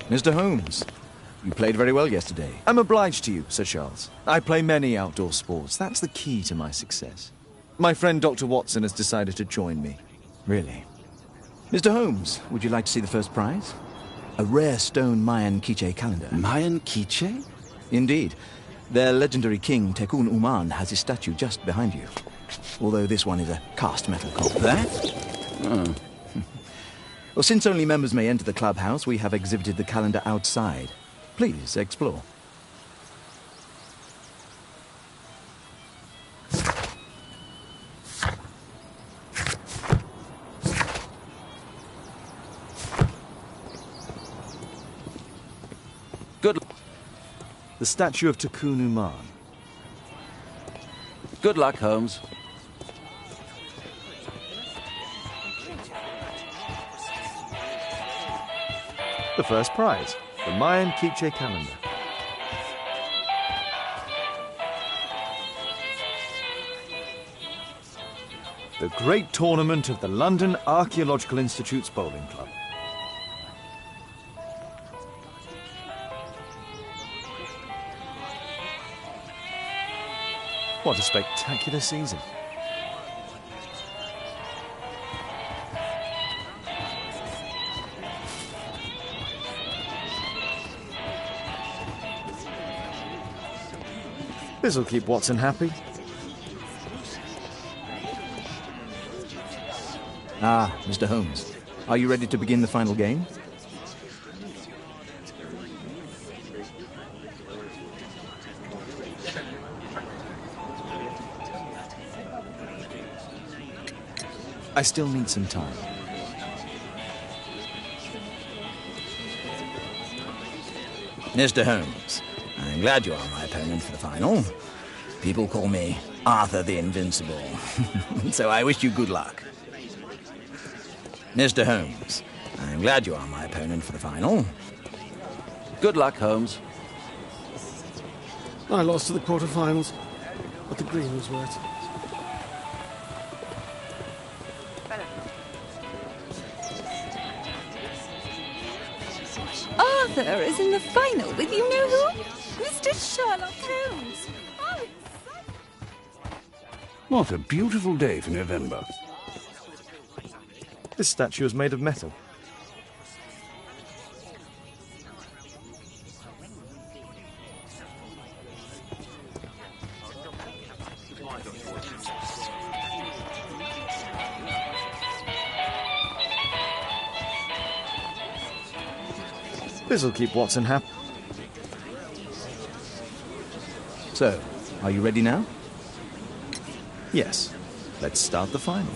Mr. Holmes, you played very well yesterday. I'm obliged to you, Sir Charles. I play many outdoor sports. That's the key to my success. My friend Dr. Watson has decided to join me. Really? Mr. Holmes, would you like to see the first prize? A rare stone Mayan Quiche calendar. Mayan Quiche? Indeed. Their legendary king, Tekun Uman, has his statue just behind you. Although this one is a cast metal copy. That? Oh. Well, since only members may enter the clubhouse, we have exhibited the calendar outside. Please, explore. Good. The statue of Tekun Uman. Good luck, Holmes. The first prize, the Mayan Quiche calendar. The great tournament of the London Archaeological Institute's bowling club. What a spectacular season. This'll keep Watson happy. Ah, Mr. Holmes. Are you ready to begin the final game? I still need some time. Mr. Holmes, I'm glad you are my opponent for the final. People call me Arthur the Invincible, so I wish you good luck. Mr. Holmes, I'm glad you are my opponent for the final. Good luck, Holmes. I lost to the quarterfinals, but the green was worth it. Arthur is in the final with you know who? Mr. Sherlock Holmes. Oh, What a beautiful day for November. This statue is made of metal. This'll keep Watson happy. So, are you ready now? Yes. Let's start the final.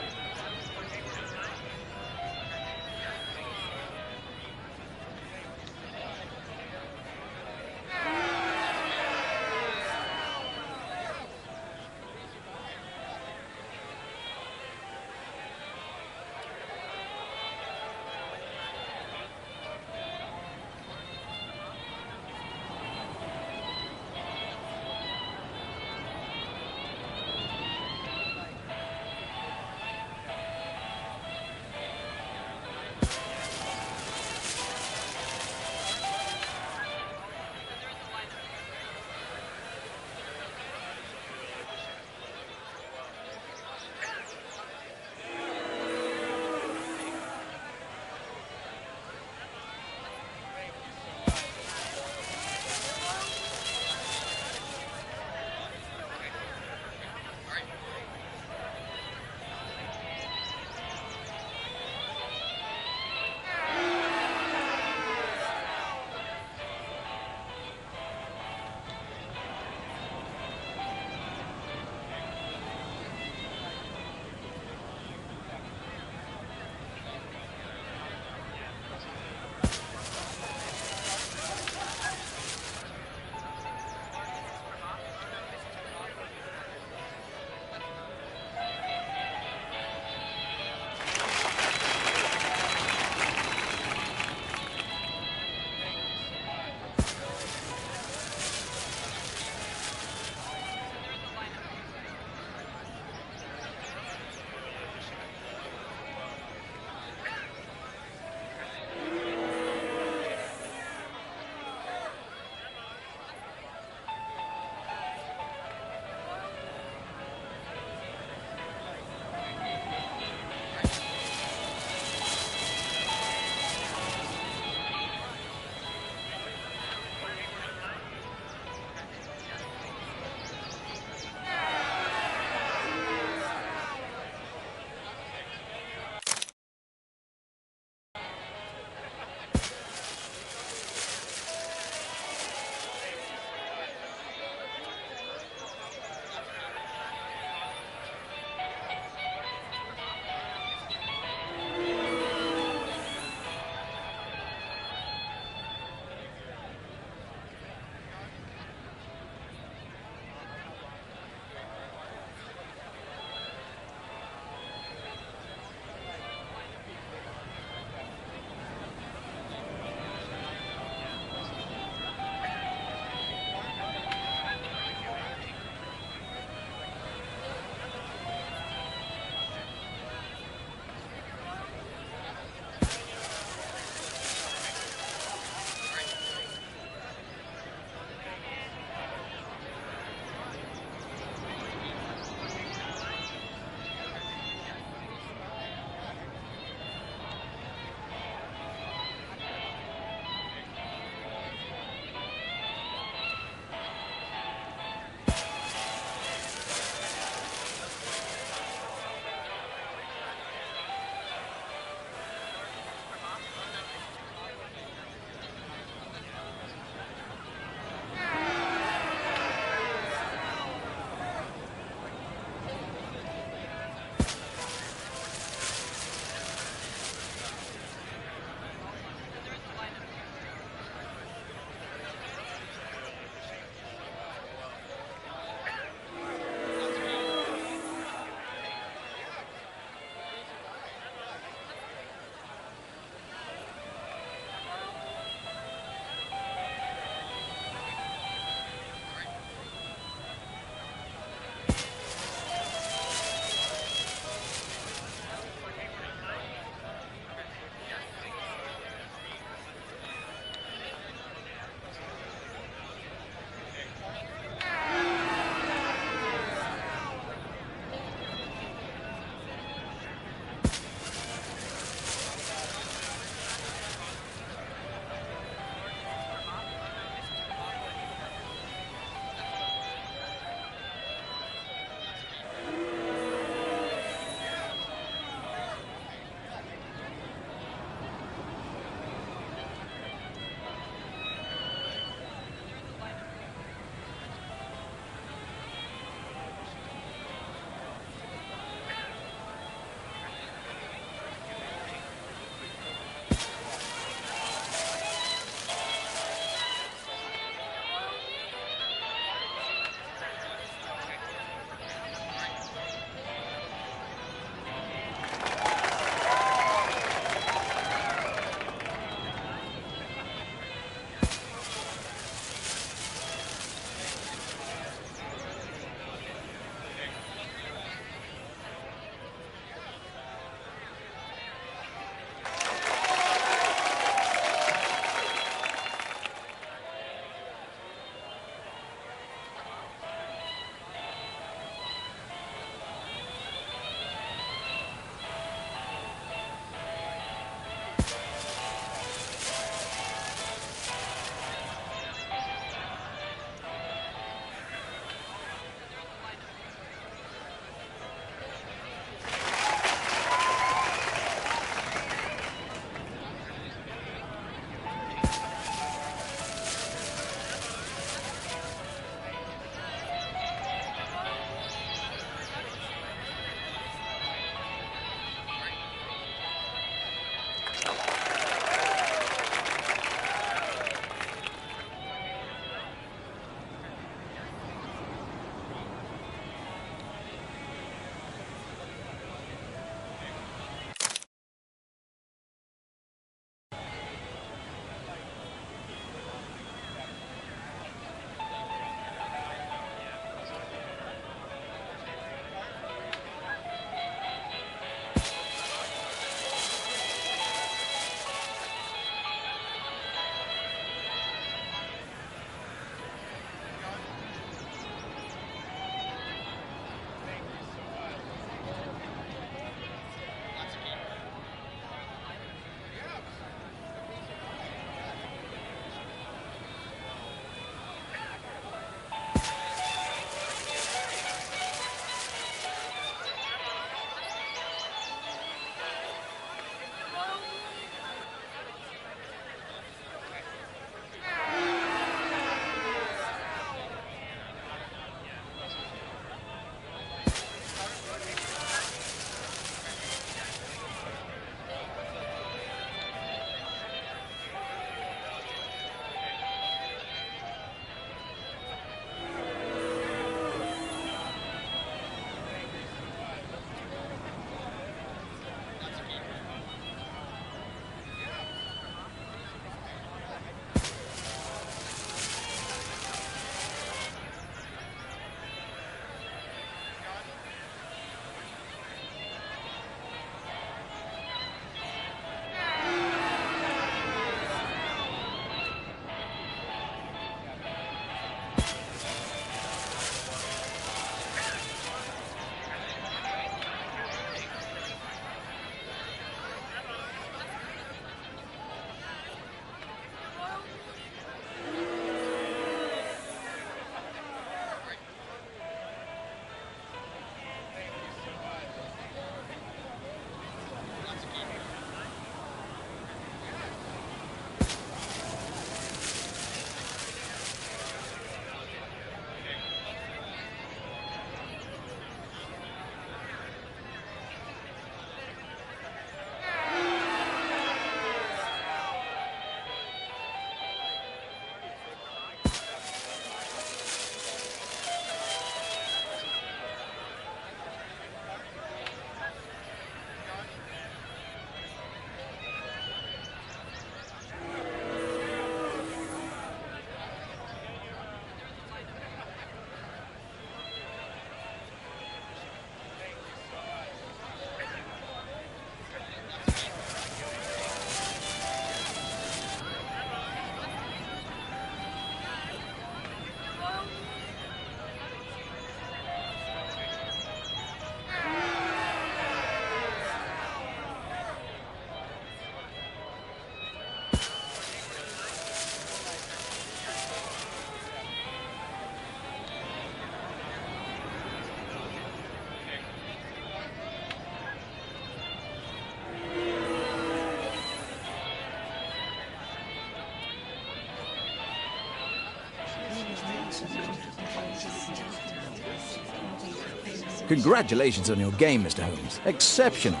Congratulations on your game, Mr. Holmes. Exceptional.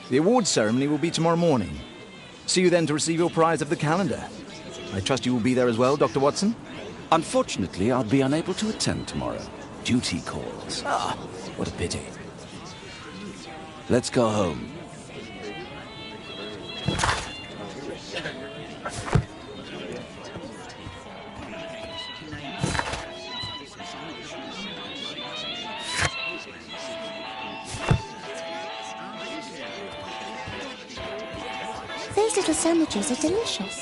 The awards ceremony will be tomorrow morning. See you then to receive your prize of the calendar. I trust you will be there as well, Dr. Watson? Unfortunately, I'll be unable to attend tomorrow. Duty calls. Ah, what a pity. Let's go home. These little sandwiches are delicious.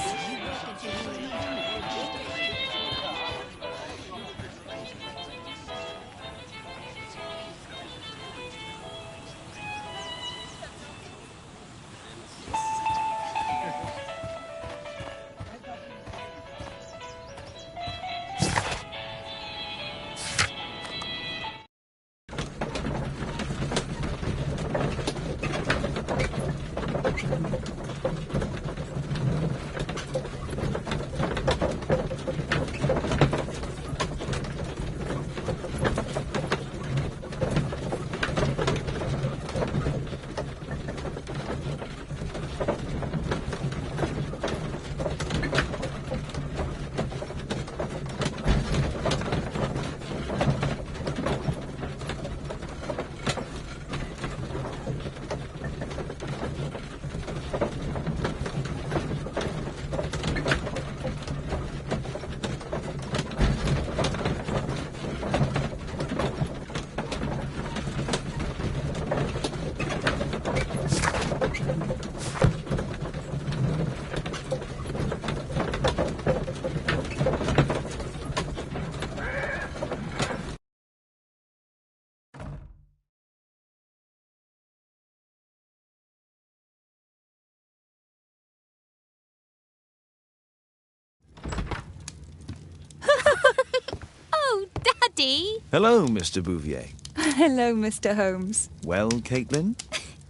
Oh, Daddy! Hello, Mr. Bouvier. Hello, Mr. Holmes. Well, Caitlin?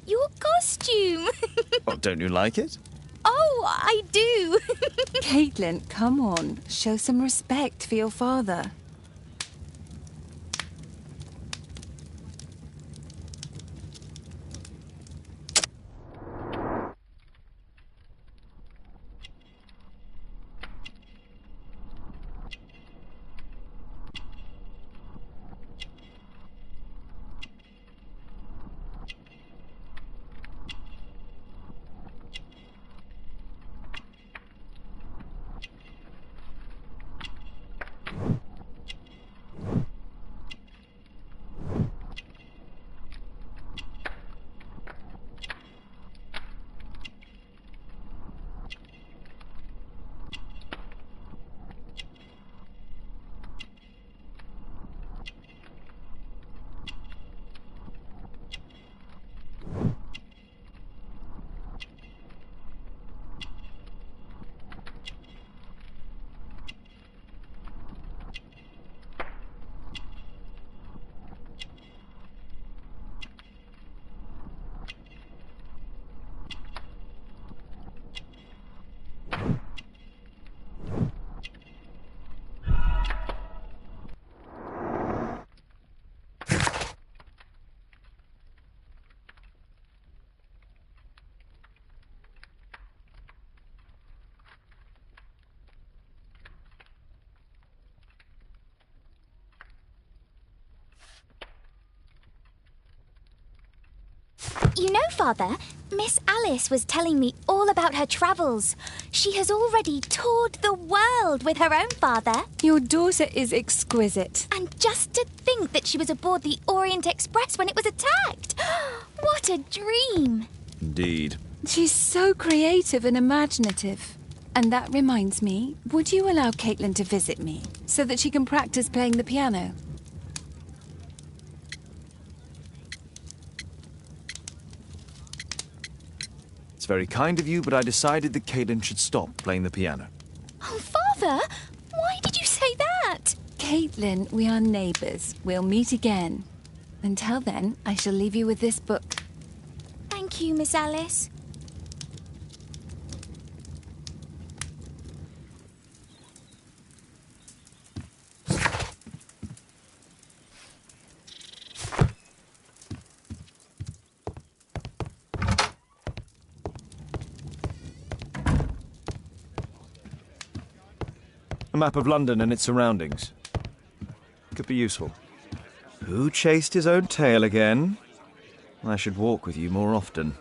Your costume! Oh, don't you like it? Oh, I do! Caitlin, come on. Show some respect for your father. You know, Father, Miss Alice was telling me all about her travels. She has already toured the world with her own father. Your daughter is exquisite. And just to think that she was aboard the Orient Express when it was attacked. What a dream. Indeed. She's so creative and imaginative. And that reminds me, would you allow Caitlin to visit me so that she can practice playing the piano? It's very kind of you, but I decided that Caitlin should stop playing the piano. Oh, Father, why did you say that? Caitlin, we are neighbours. We'll meet again. Until then, I shall leave you with this book. Thank you, Miss Alice. map of London and its surroundings. Could be useful. Who chased his own tail again? I should walk with you more often.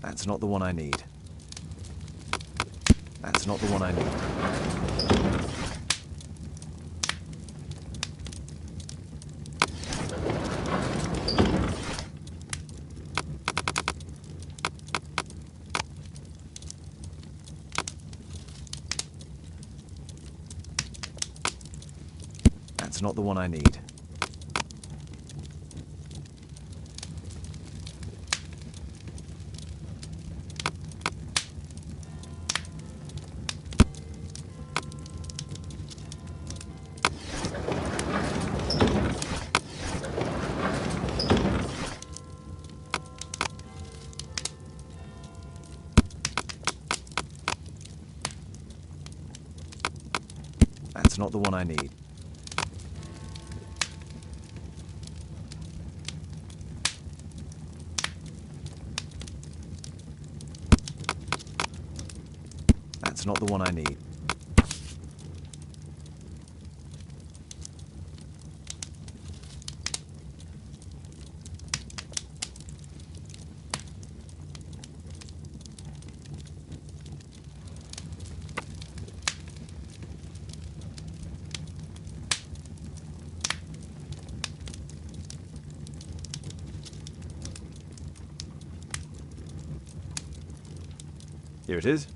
That's not the one I need. That's not the one I need. That's not the one I need. That's not the one I need. That's not the one I need. Here it is.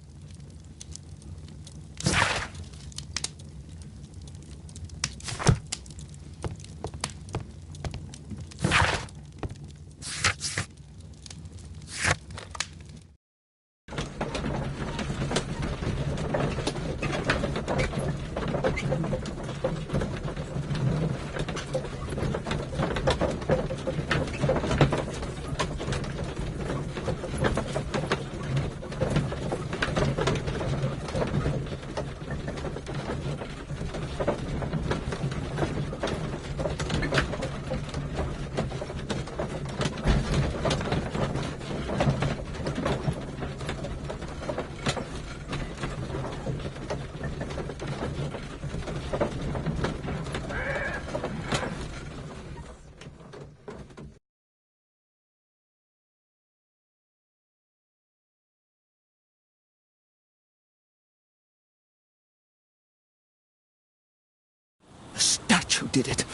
The statue did it.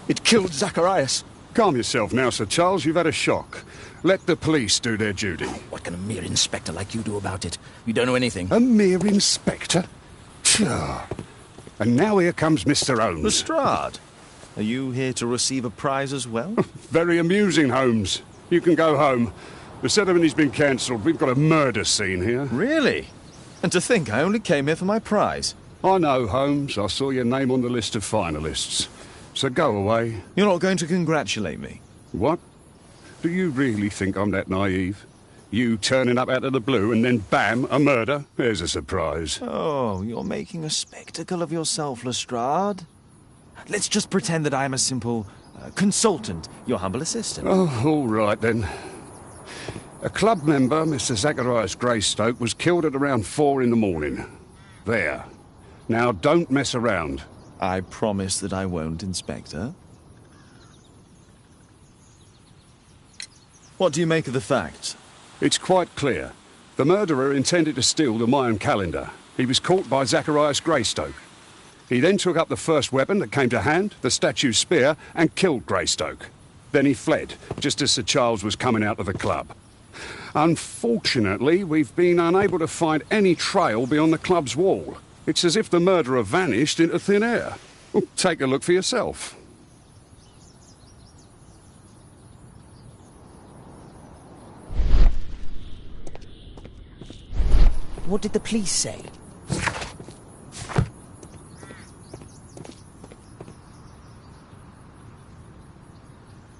It killed Zacharias. Calm yourself now, Sir Charles. You've had a shock. Let the police do their duty. What can a mere inspector like you do about it? You don't know anything. A mere inspector? Pshaw. And now here comes Mr. Holmes. Lestrade, are you here to receive a prize as well? Very amusing, Holmes. You can go home. The ceremony's been cancelled. We've got a murder scene here. Really? And to think I only came here for my prize. I know, Holmes. I saw your name on the list of finalists. So go away. You're not going to congratulate me? What? Do you really think I'm that naive? You turning up out of the blue and then bam, a murder? There's a surprise. Oh, you're making a spectacle of yourself, Lestrade. Let's just pretend that I am a simple consultant, your humble assistant. Oh, all right then. A club member, Mr. Zacharias Greystoke, was killed at around 4 in the morning. There. Now, don't mess around. I promise that I won't, Inspector. What do you make of the facts? It's quite clear. The murderer intended to steal the Mayan calendar. He was caught by Zacharias Greystoke. He then took up the first weapon that came to hand, the statue's spear, and killed Greystoke. Then he fled, just as Sir Charles was coming out of the club. Unfortunately, we've been unable to find any trail beyond the club's wall. It's as if the murderer vanished into thin air. Well, take a look for yourself. What did the police say?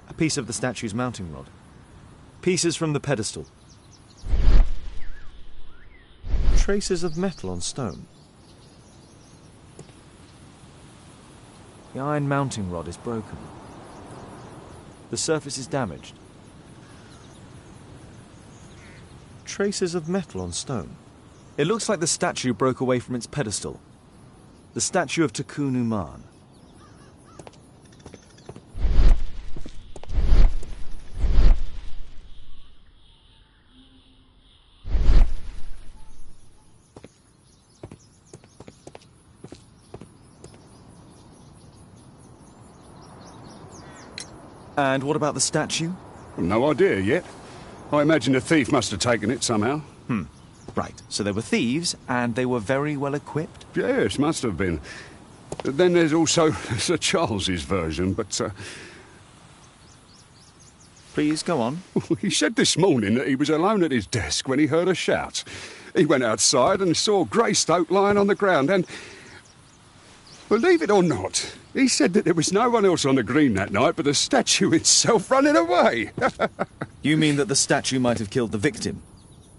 A piece of the statue's mounting rod. Pieces from the pedestal. Traces of metal on stone. The iron mounting rod is broken. The surface is damaged. Traces of metal on stone. It looks like the statue broke away from its pedestal. The statue of Tikkun Uman. And what about the statue? No idea yet. I imagine the thief must have taken it somehow. Right, so they were thieves, and they were very well equipped? Yes, must have been. Then there's also Sir Charles's version, but... Please, go on. He said this morning that he was alone at his desk when he heard a shout. He went outside and saw Greystoke lying on the ground, and... Believe it or not, he said that there was no one else on the green that night but the statue itself running away. You mean that the statue might have killed the victim?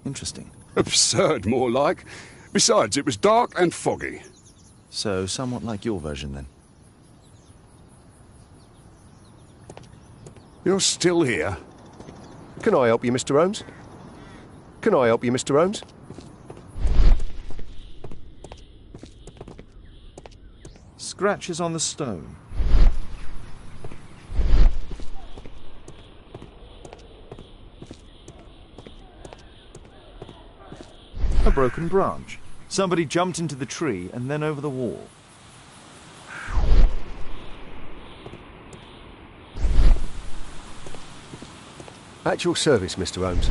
Interesting. Absurd, more like. Besides, it was dark and foggy. So, somewhat like your version, then. You're still here? Can I help you, Mr. Holmes? Can I help you, Mr. Holmes? Scratches on the stone. A broken branch. Somebody jumped into the tree and then over the wall. At your service, Mr. Holmes.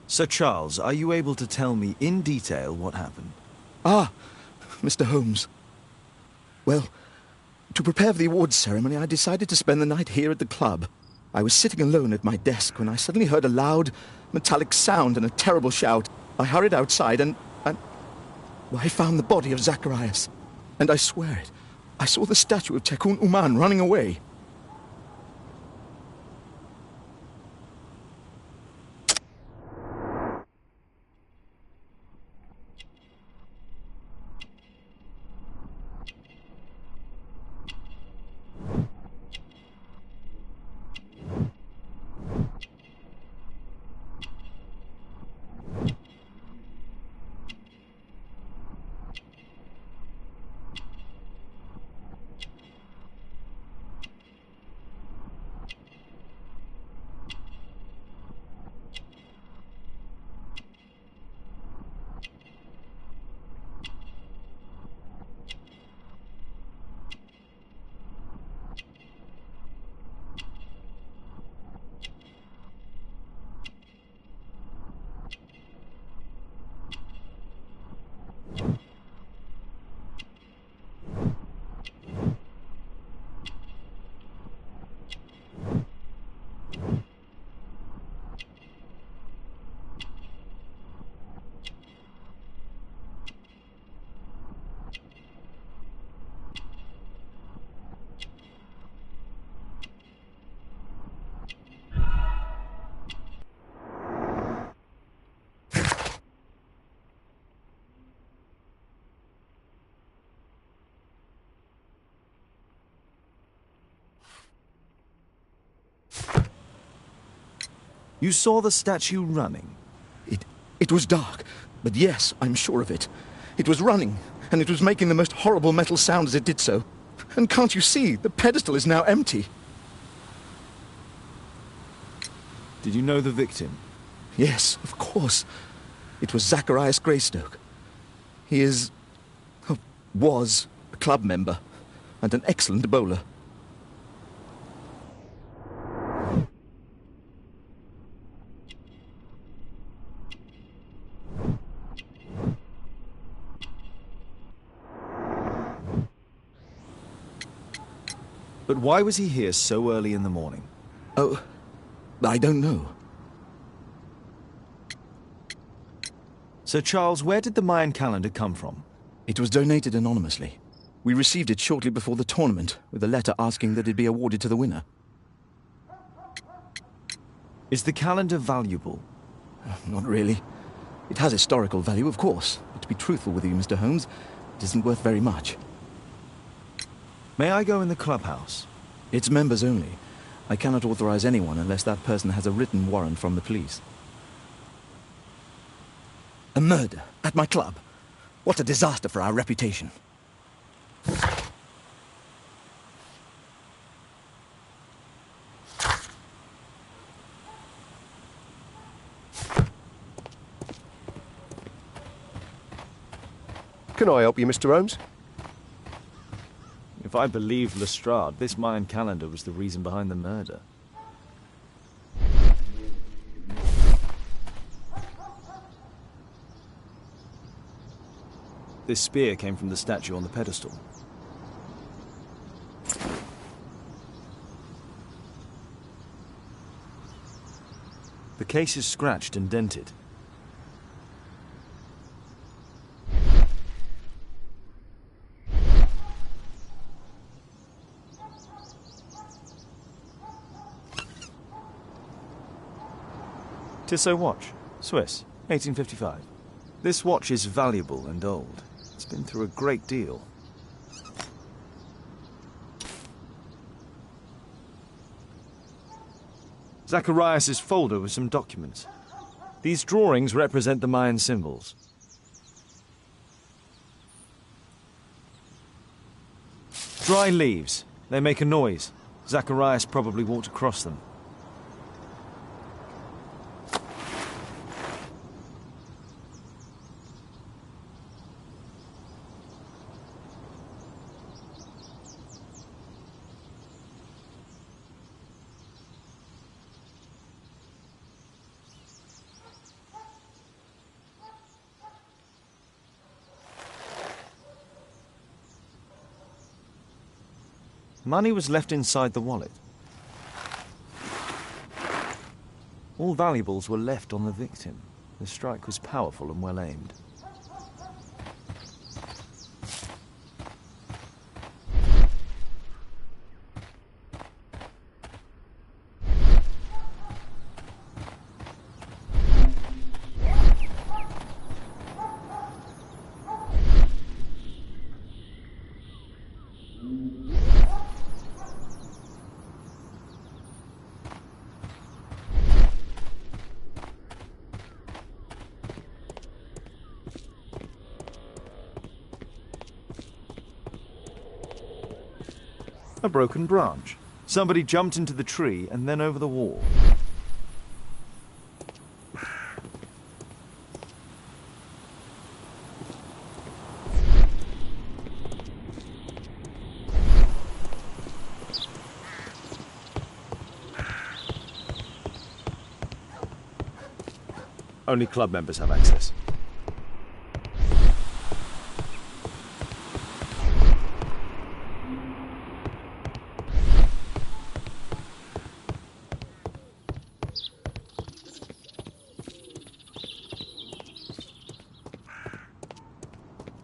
Sir Charles, are you able to tell me in detail what happened? Ah, Mr. Holmes. Well, to prepare for the awards ceremony, I decided to spend the night here at the club. I was sitting alone at my desk when I suddenly heard a loud, metallic sound and a terrible shout. I hurried outside and well, I found the body of Zacharias. And I swear it, I saw the statue of Tikkun Uman running away. You saw the statue running? It was dark, but yes, I'm sure of it. It was running, and it was making the most horrible metal sound as it did so. And can't you see, the pedestal is now empty. Did you know the victim? Yes, of course. It was Zacharias Greystoke. He was a club member, and an excellent bowler. But why was he here so early in the morning? Oh, I don't know. Sir Charles, where did the Mayan calendar come from? It was donated anonymously. We received it shortly before the tournament, with a letter asking that it be awarded to the winner. Is the calendar valuable? Not really. It has historical value, of course, but to be truthful with you, Mr. Holmes, it isn't worth very much. May I go in the clubhouse? It's members only. I cannot authorize anyone unless that person has a written warrant from the police. A murder at my club. What a disaster for our reputation. Can I help you, Mr. Holmes? If I believed Lestrade, this Mayan calendar was the reason behind the murder. This spear came from the statue on the pedestal. The case is scratched and dented. Tissot watch, Swiss, 1855. This watch is valuable and old. It's been through a great deal. Zacharias' folder with some documents. These drawings represent the Mayan symbols. Dry leaves. They make a noise. Zacharias probably walked across them. Money was left inside the wallet. All valuables were left on the victim. The strike was powerful and well aimed. A broken branch. Somebody jumped into the tree and then over the wall. Only club members have access.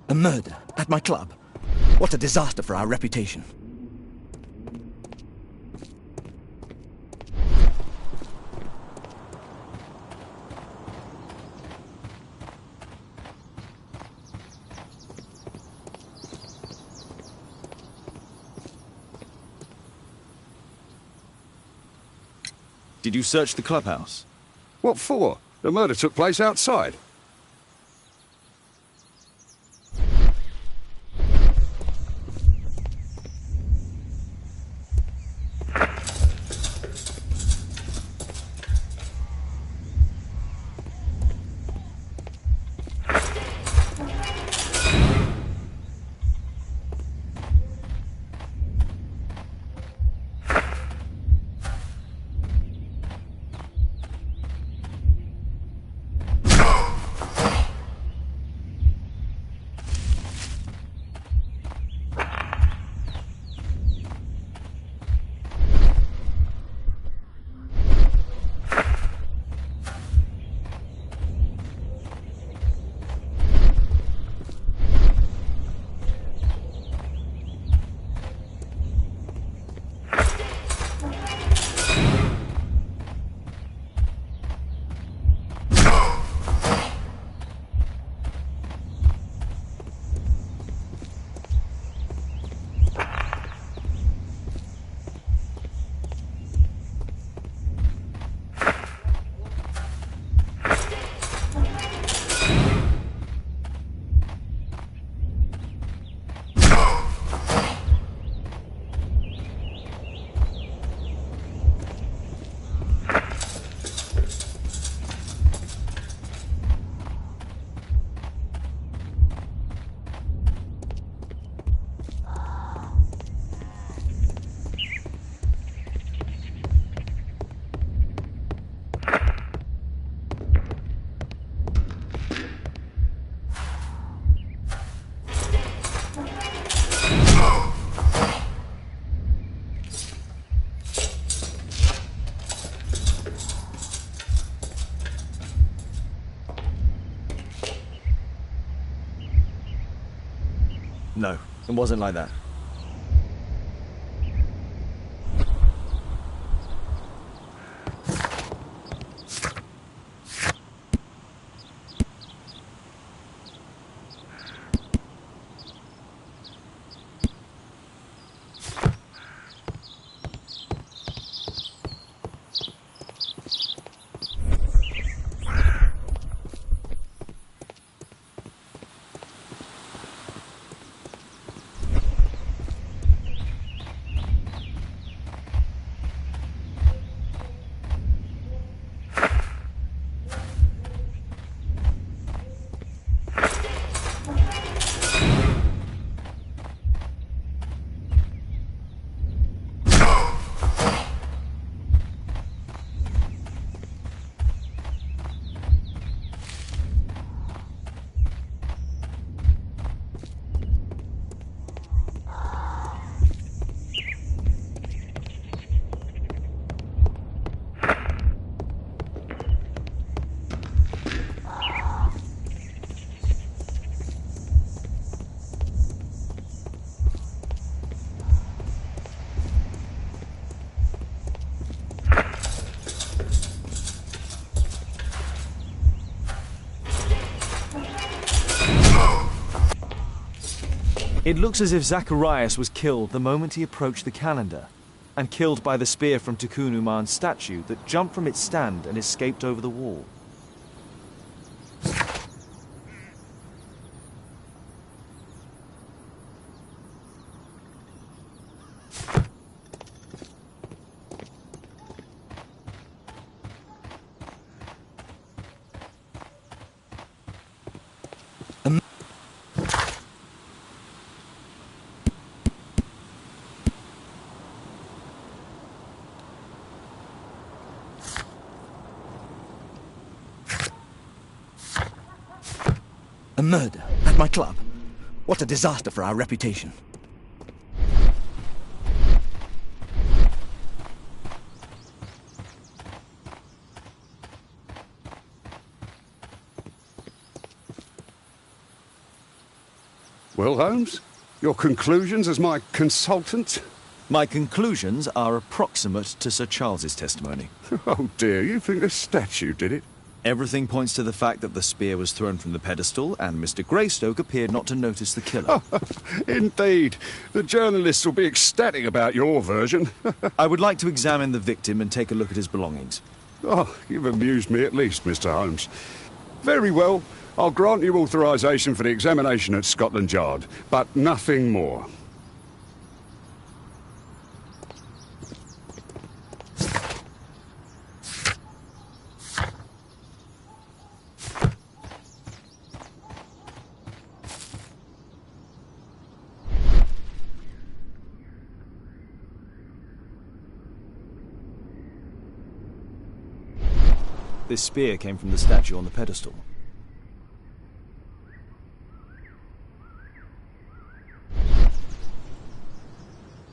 A murder at my club. What a disaster for our reputation. Did you search the clubhouse? What for? The murder took place outside. No, it wasn't like that. It looks as if Zacharias was killed the moment he approached the calendar, and killed by the spear from Tukunuman's statue that jumped from its stand and escaped over the wall. A murder at my club. What a disaster for our reputation. Well, Holmes, your conclusions as my consultant? My conclusions are approximate to Sir Charles's testimony. Oh dear, you think the statue did it? Everything points to the fact that the spear was thrown from the pedestal, and Mr. Greystoke appeared not to notice the killer. Indeed. The journalists will be ecstatic about your version. I would like to examine the victim and take a look at his belongings. Oh, you've amused me at least, Mr. Holmes. Very well. I'll grant you authorisation for the examination at Scotland Yard, but nothing more. This spear came from the statue on the pedestal.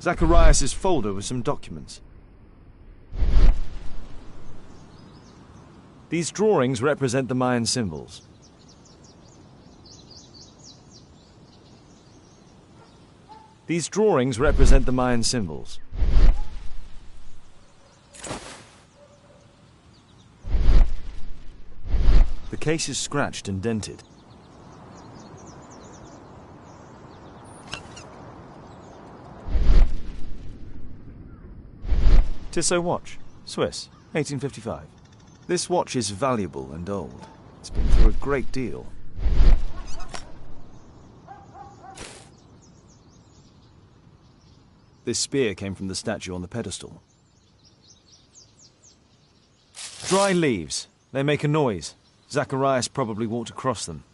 Zacharias' folder with some documents. These drawings represent the Mayan symbols. These drawings represent the Mayan symbols. The case is scratched and dented. Tissot watch, Swiss, 1855. This watch is valuable and old. It's been through a great deal. This spear came from the statue on the pedestal. Dry leaves. They make a noise. Zacharias probably walked across them.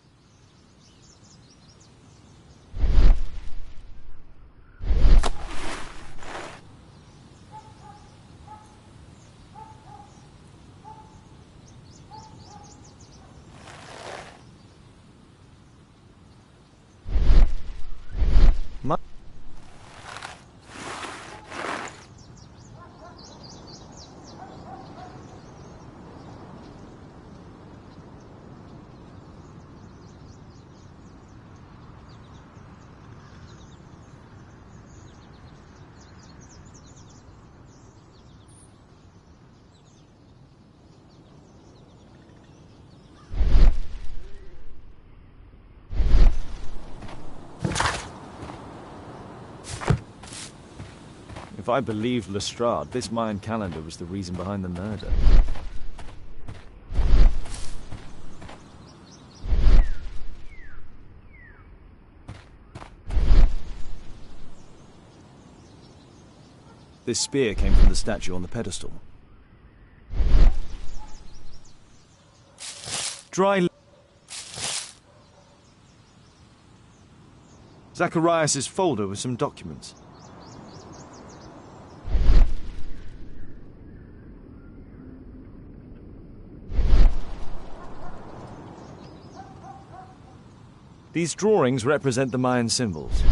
If I believed Lestrade, this Mayan calendar was the reason behind the murder. This spear came from the statue on the pedestal. Dry... Zacharias' folder with some documents. These drawings represent the Mayan symbols.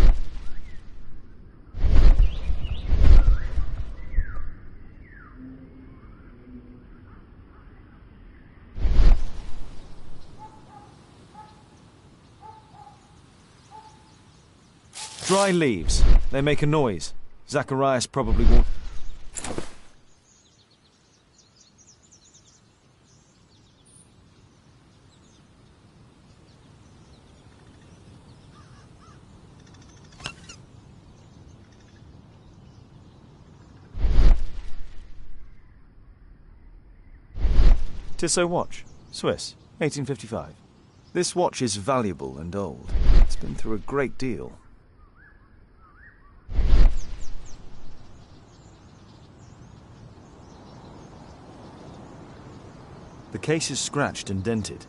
Dry leaves. They make a noise. Zacharias probably walked... Tissot watch, Swiss, 1855. This watch is valuable and old. It's been through a great deal. The case is scratched and dented.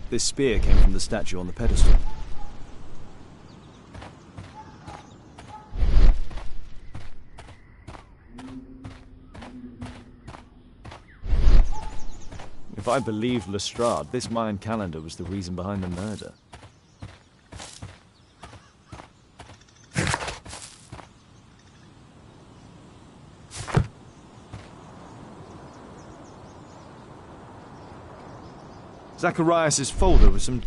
This spear came from the statue on the pedestal. If If I believed Lestrade, this Mayan calendar was the reason behind the murder. Zacharias's folder with some...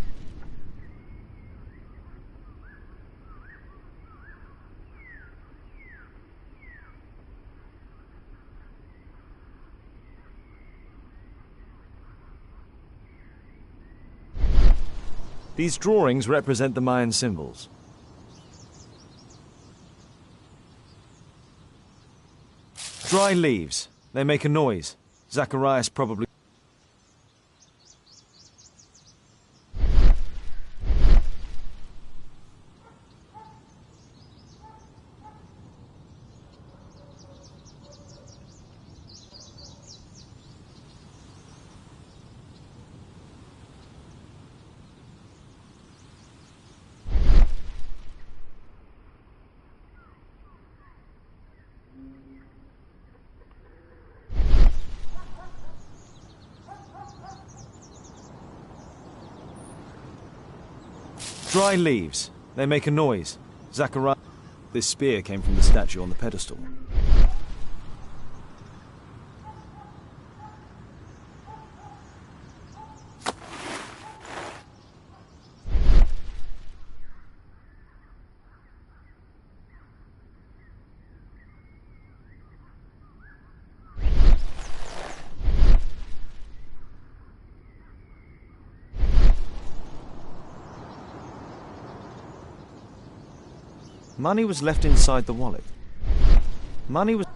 These drawings represent the Mayan symbols. Dry leaves. They make a noise. Zacharias probably... Dry leaves. They make a noise. Zacharias... This spear came from the statue on the pedestal. Money was left inside the wallet. Money was...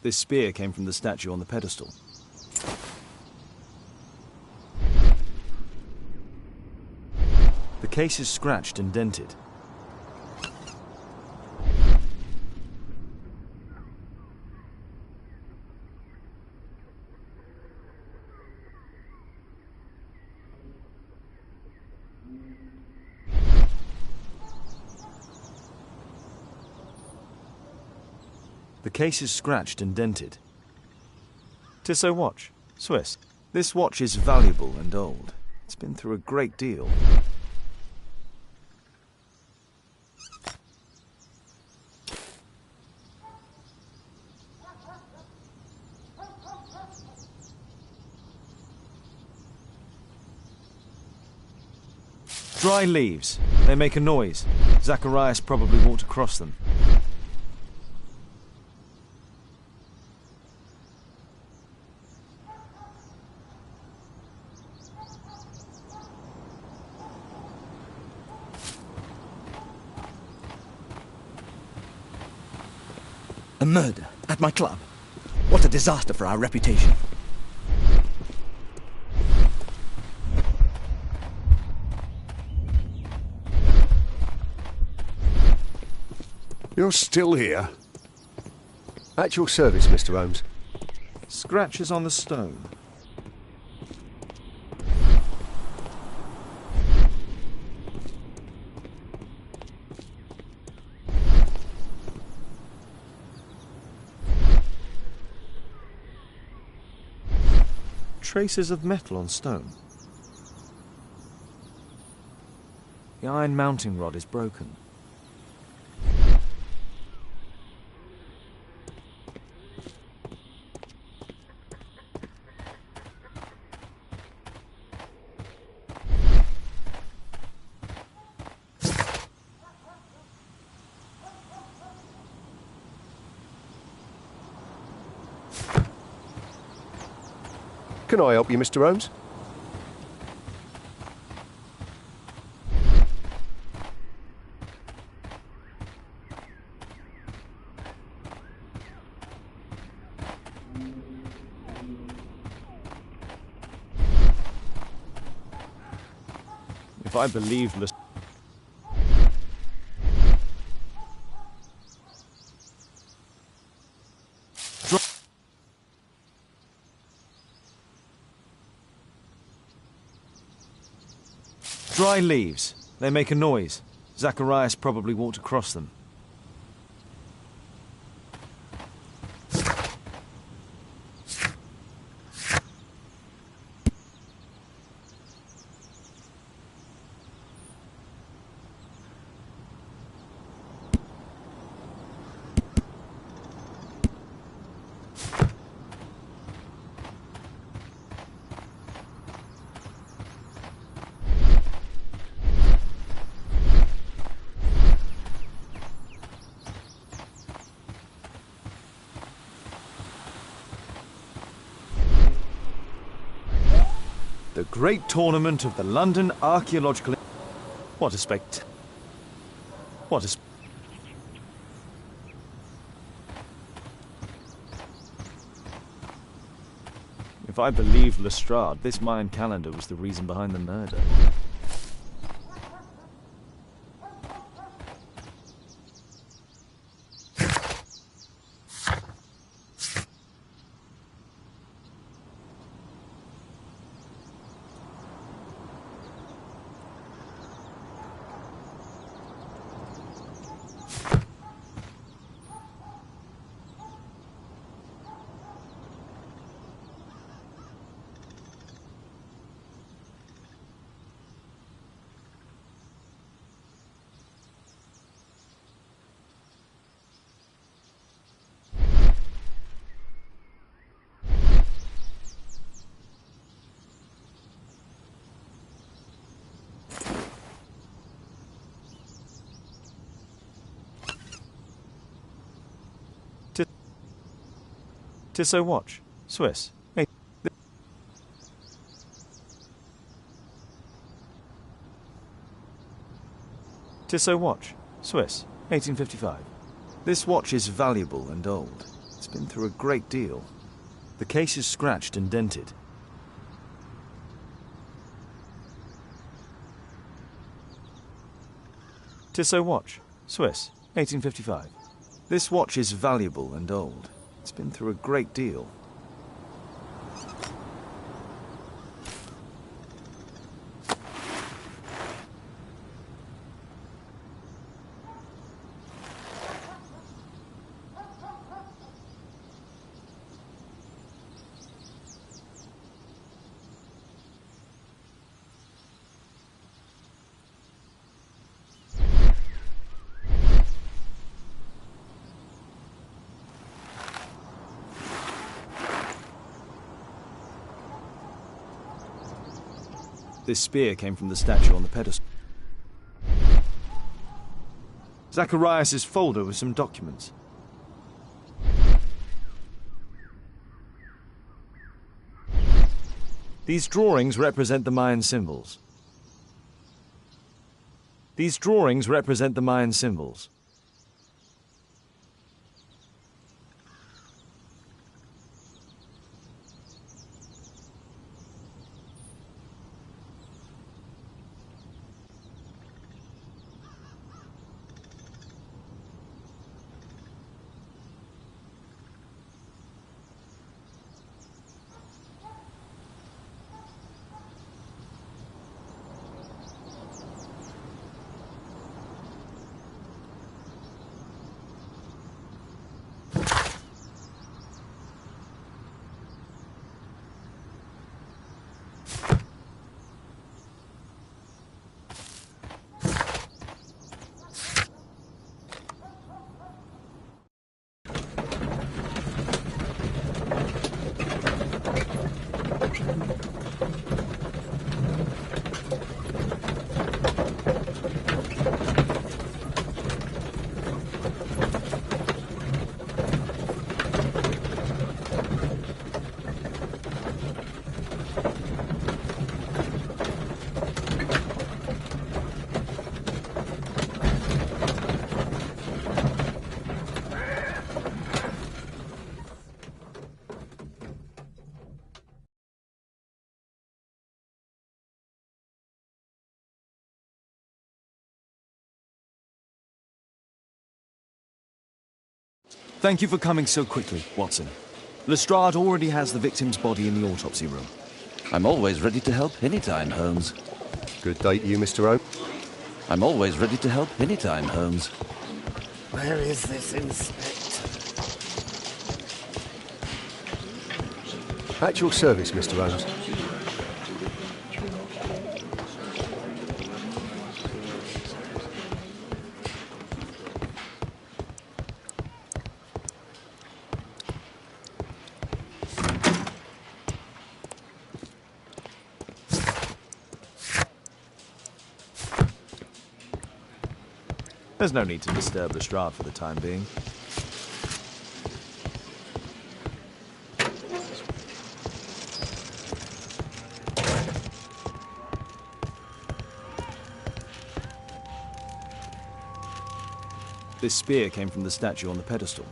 This spear came from the statue on the pedestal. The case is scratched and dented. The case is scratched and dented. Tissot watch, Swiss. This watch is valuable and old. It's been through a great deal. Dry leaves. They make a noise. Zacharias probably walked across them. A murder at my club. What a disaster for our reputation. You're still here? At your service, Mr. Holmes. Scratches on the stone. Traces of metal on stone. The iron mounting rod is broken. Can I help you, Mr. Holmes? If I believed Dry leaves. They make a noise. Zacharias probably walked across them. The Great Tournament of the London Archaeological... What a spect... What a... If I believed Lestrade, this Mayan calendar was the reason behind the murder. Tissot watch, Swiss. Tissot watch, Swiss, 1855. This watch is valuable and old. It's been through a great deal. The case is scratched and dented. Tissot watch, Swiss, 1855. This watch is valuable and old. It's been through a great deal. This spear came from the statue on the pedestal. Zacharias' folder with some documents. These drawings represent the Mayan symbols. These drawings represent the Mayan symbols. Thank you for coming so quickly, Watson. Lestrade already has the victim's body in the autopsy room. I'm always ready to help anytime, Holmes. Good day to you, Mr. Holmes. I'm always ready to help anytime, Holmes. Where is this inspector? At your service, Mr. Holmes. There's no need to disturb Lestrade for the time being. This spear came from the statue on the pedestal.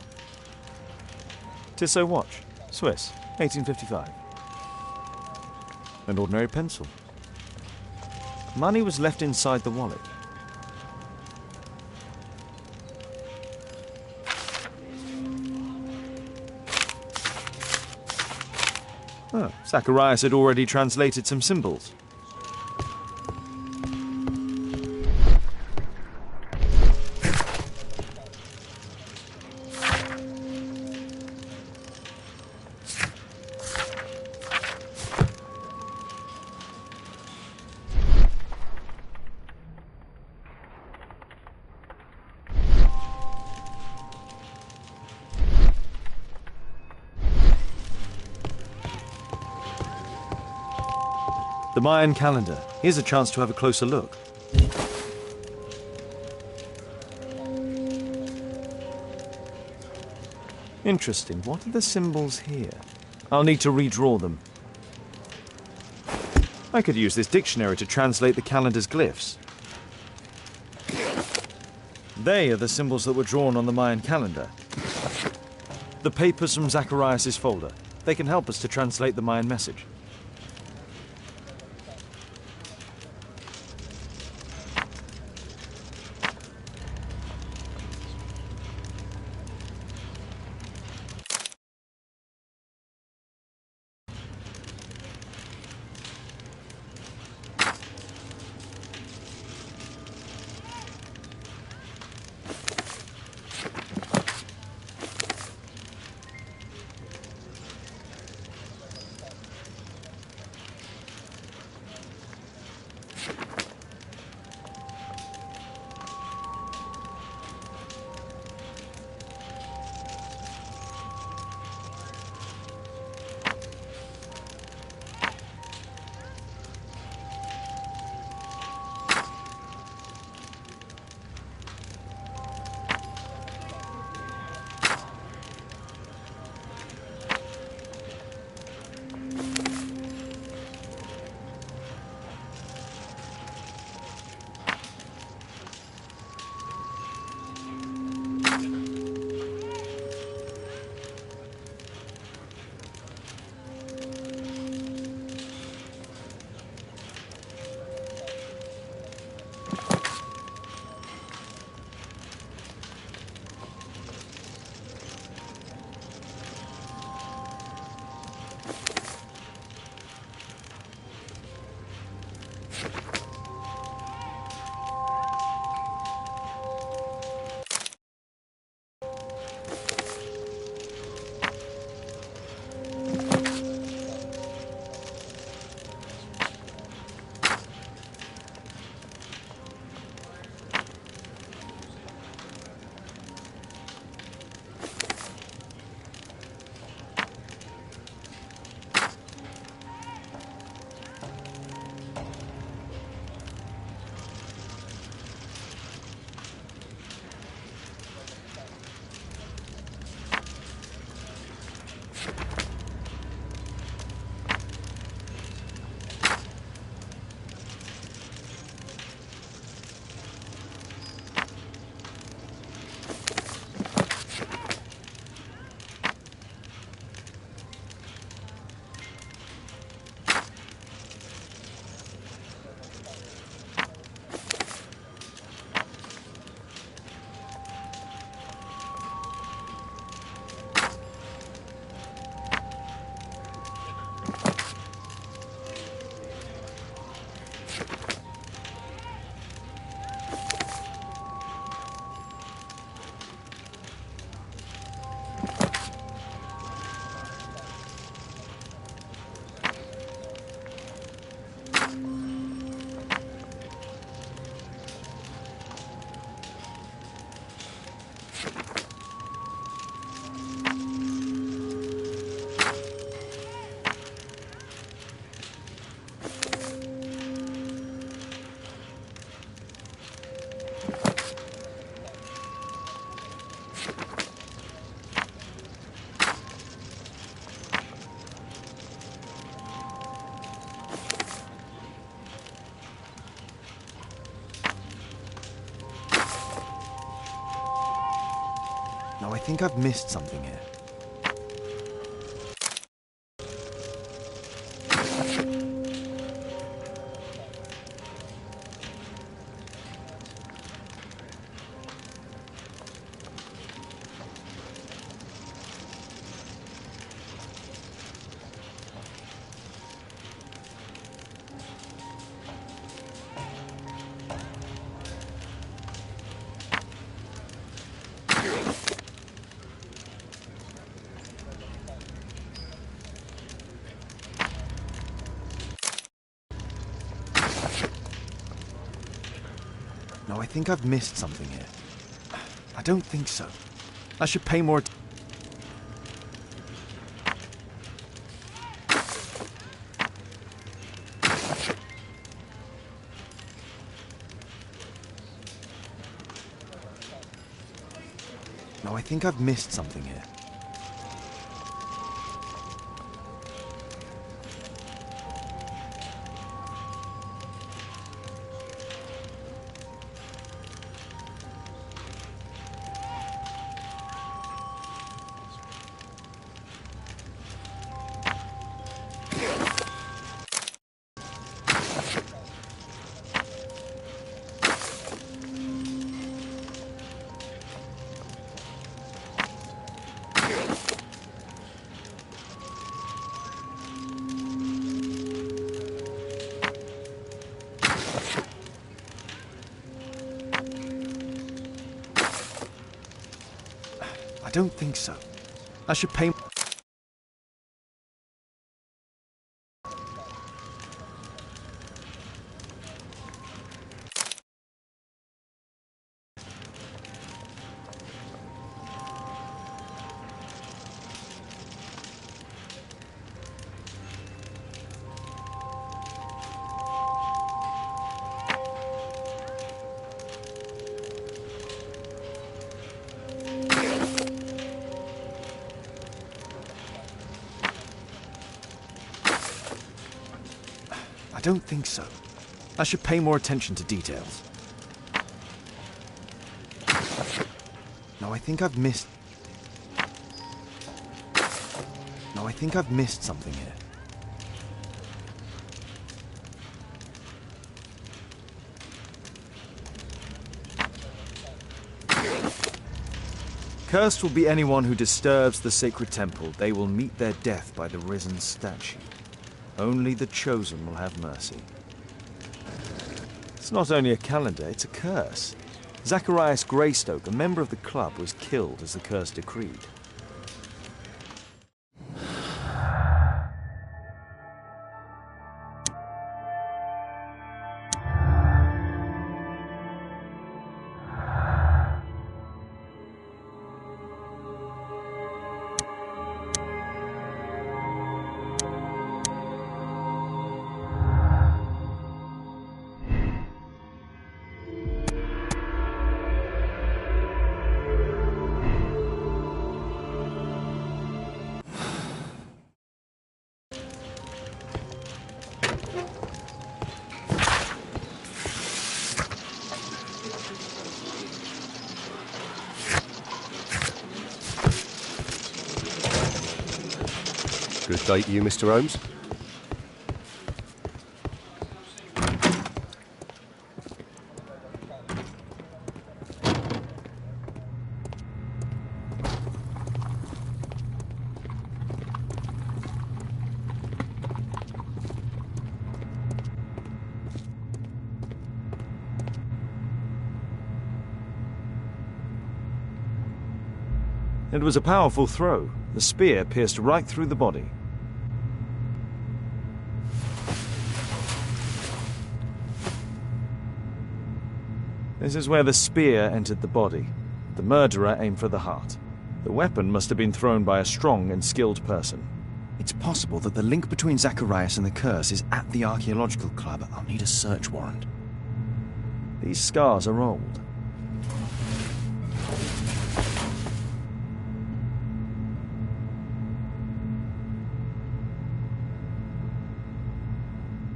Tissot watch, Swiss, 1855. An ordinary pencil. Money was left inside the wallet. Oh, Zacharias had already translated some symbols. The Mayan calendar. Here's a chance to have a closer look. Interesting. What are the symbols here? I'll need to redraw them. I could use this dictionary to translate the calendar's glyphs. They are the symbols that were drawn on the Mayan calendar. The papers from Zacharias' folder. They can help us to translate the Mayan message. think I've missed something here. No, I think I've missed something here. I don't think so. I should pay more attention. No, I think I've missed something here. I don't think so. I should pay... I don't think so. I should pay more attention to details. No, I think I've missed... No, I think I've missed something here. Cursed will be anyone who disturbs the sacred temple. They will meet their death by the risen statue. Only the chosen will have mercy. It's not only a calendar, it's a curse. Zacharias Greystoke, a member of the club, was killed as the curse decreed. Good day to you, Mr. Holmes. It was a powerful throw. The spear pierced right through the body. This is where the spear entered the body. The murderer aimed for the heart. The weapon must have been thrown by a strong and skilled person. It's possible that the link between Zacharias and the curse is at the archaeological club. I'll need a search warrant. These scars are old.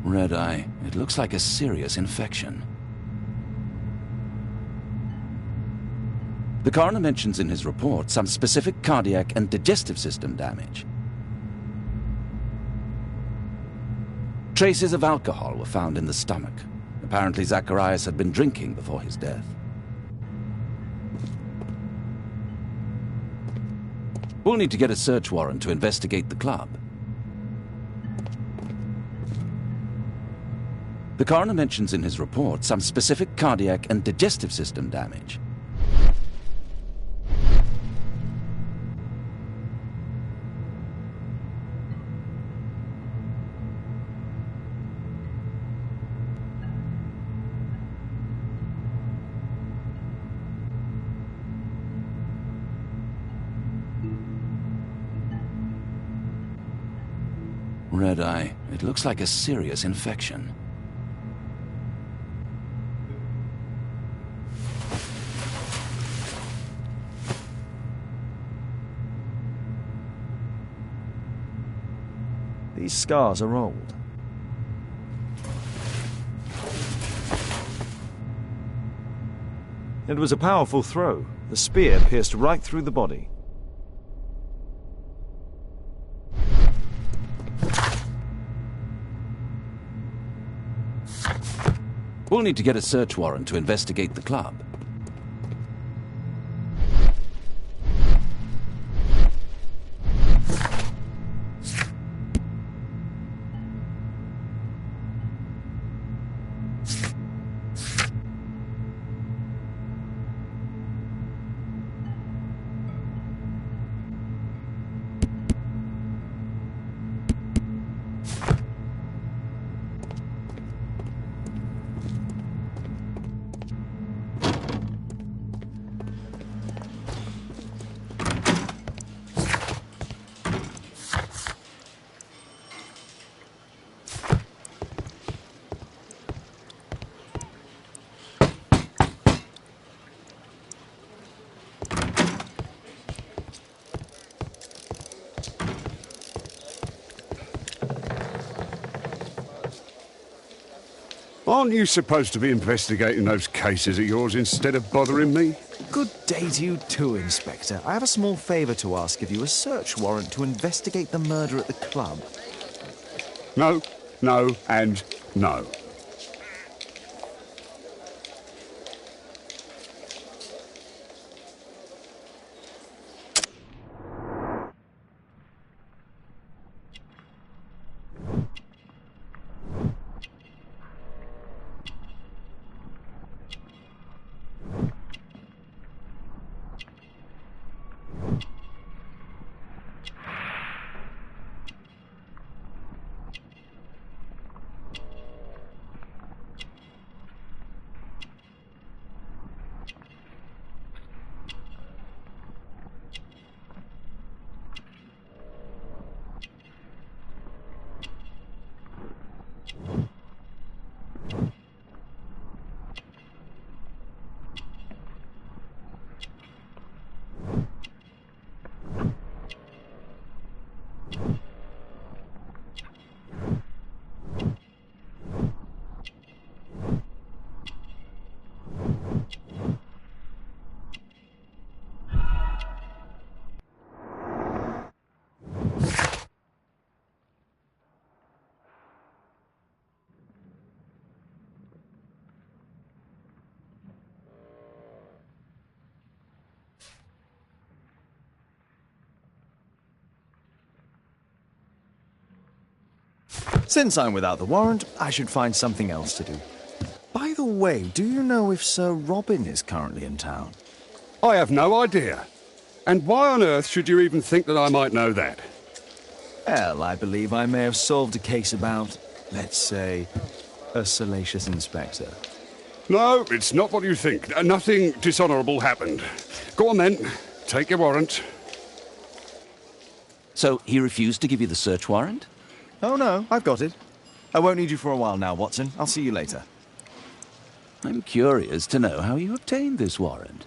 Red eye. It looks like a serious infection. The coroner mentions in his report some specific cardiac and digestive system damage. Traces of alcohol were found in the stomach. Apparently Zacharias had been drinking before his death. We'll need to get a search warrant to investigate the club. The coroner mentions in his report some specific cardiac and digestive system damage. Red eye. It looks like a serious infection. These scars are old. It was a powerful throw. The spear pierced right through the body. We'll need to get a search warrant to investigate the club. Aren't you supposed to be investigating those cases of yours instead of bothering me? Good day to you too, Inspector. I have a small favour to ask of you, a search warrant to investigate the murder at the club. No, no, and no. Since I'm without the warrant, I should find something else to do. By the way, do you know if Sir Robin is currently in town? I have no idea. And why on earth should you even think that I might know that? Well, I believe I may have solved a case about, let's say, a salacious inspector. No, it's not what you think. Nothing dishonourable happened. Go on then. Take your warrant. So he refused to give you the search warrant? Oh no, I've got it. I won't need you for a while now, Watson. I'll see you later. I'm curious to know how you obtained this warrant.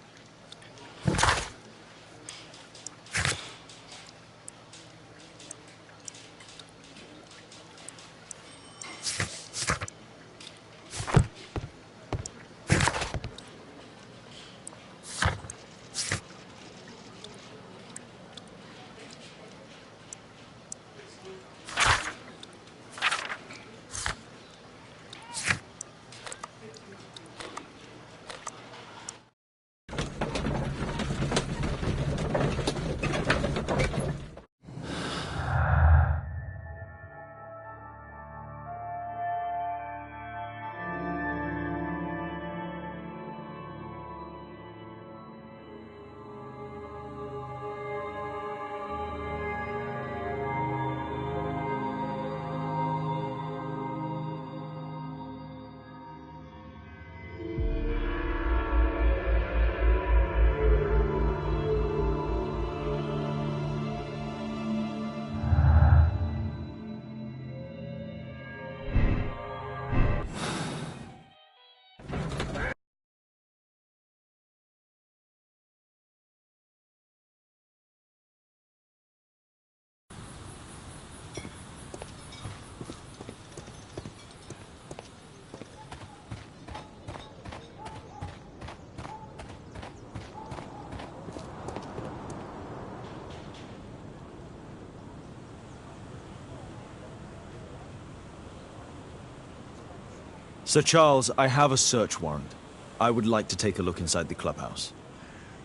Sir Charles, I have a search warrant. I would like to take a look inside the clubhouse.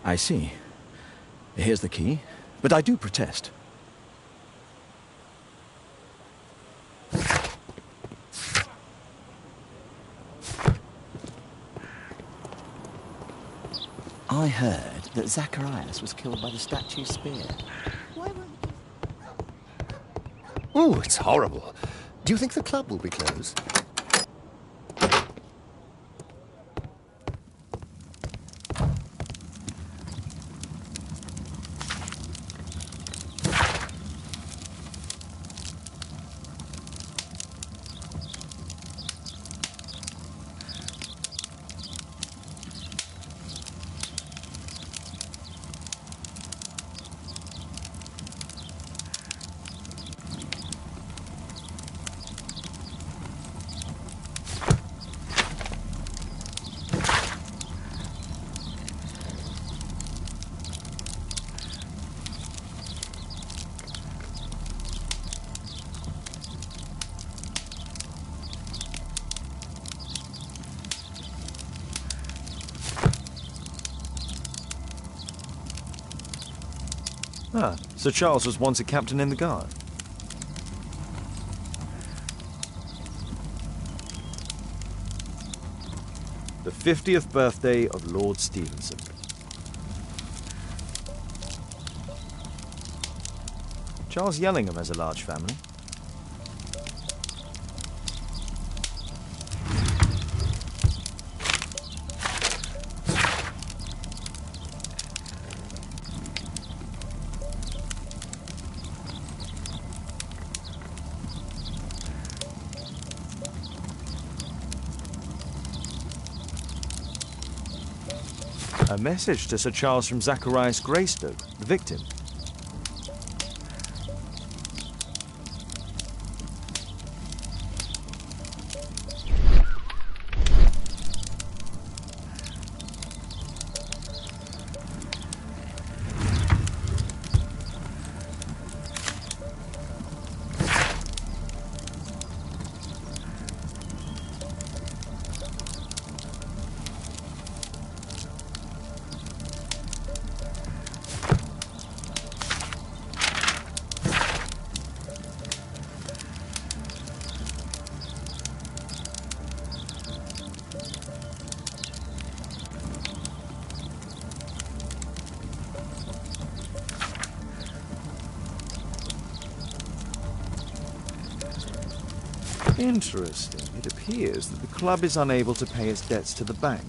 I see. Here's the key, but I do protest. I heard that Zacharias was killed by the statue spear. Oh, it's horrible. Do you think the club will be closed? Ah, Sir Charles was once a captain in the guard. The 50th birthday of Lord Stevenson. Charles Yellingham has a large family. A message to Sir Charles from Zacharias Greystoke, the victim. Interesting. It appears that the club is unable to pay its debts to the bank.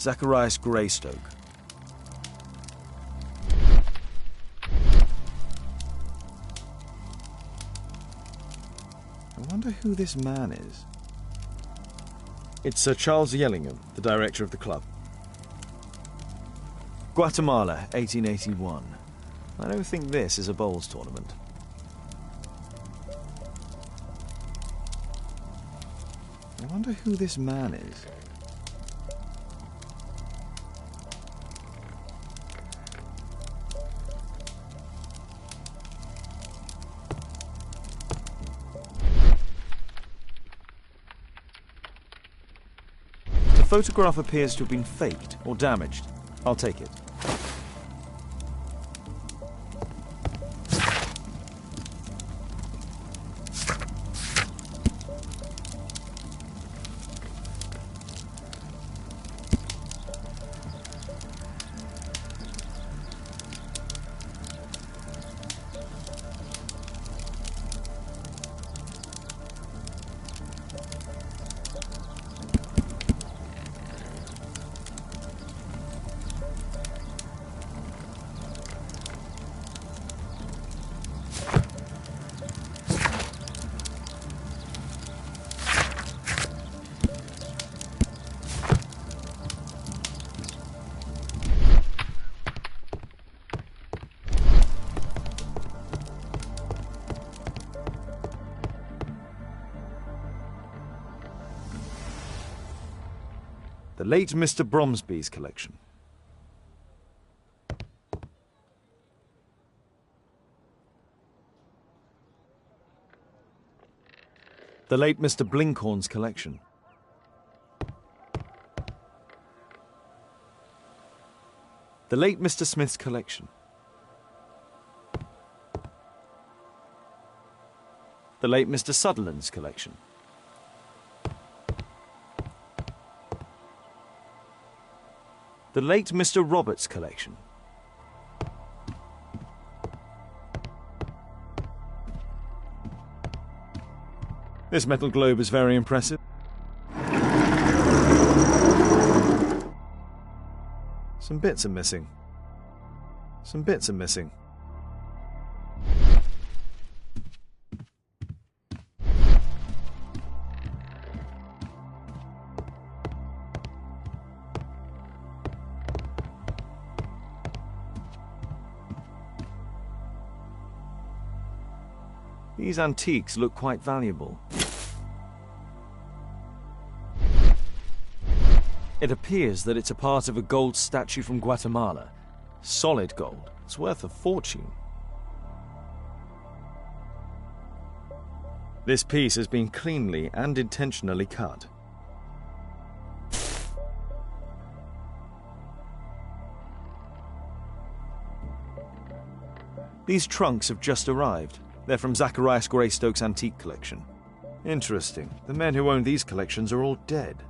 Zacharias Greystoke. I wonder who this man is. It's Sir Charles Yellingham, the director of the club. Guatemala, 1881. I don't think this is a bowls tournament. I wonder who this man is. The photograph appears to have been faked or damaged. I'll take it. The late Mr. Bromsby's collection. The late Mr. Blinkhorn's collection. The late Mr. Smith's collection. The late Mr. Sutherland's collection. The late Mr. Roberts' collection. This metal globe is very impressive. Some bits are missing. Some bits are missing. These antiques look quite valuable. It appears that it's a part of a gold statue from Guatemala. Solid gold. It's worth a fortune. This piece has been cleanly and intentionally cut. These trunks have just arrived. They're from Zacharias Greystoke's antique collection. Interesting. The men who own these collections are all dead.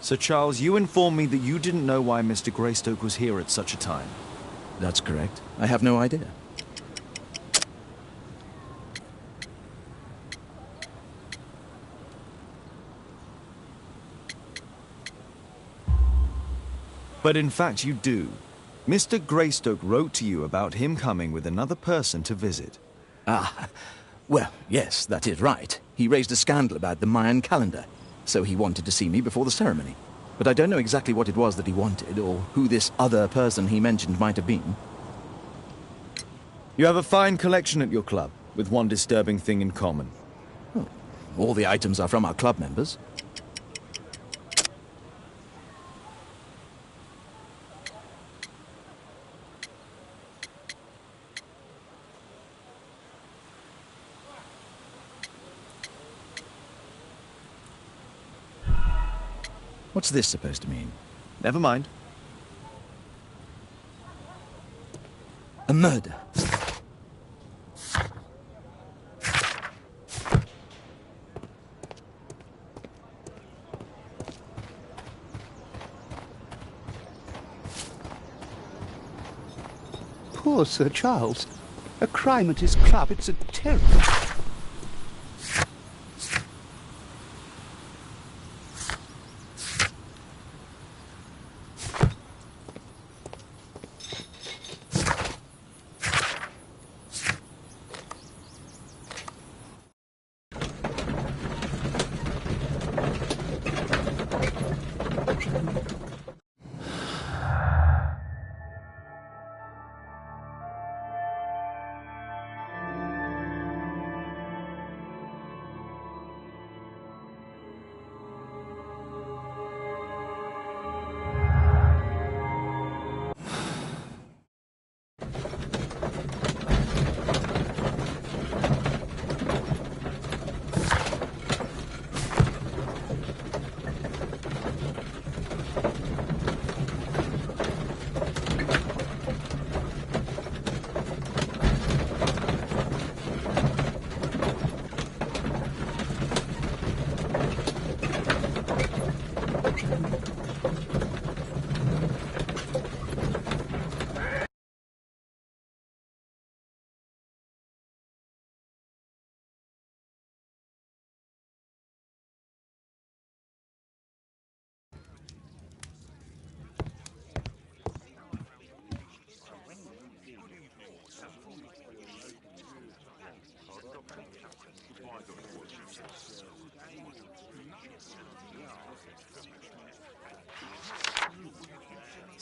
Sir Charles, you informed me that you didn't know why Mr. Greystoke was here at such a time. That's correct. I have no idea. But in fact you do. Mr. Greystoke wrote to you about him coming with another person to visit. Ah, well, yes, that is right. He raised a scandal about the Mayan calendar, so he wanted to see me before the ceremony. But I don't know exactly what it was that he wanted, or who this other person he mentioned might have been. You have a fine collection at your club, with one disturbing thing in common. Oh, all the items are from our club members. What's this supposed to mean? Never mind. A murder. Poor Sir Charles. A crime at his club, it's a terror.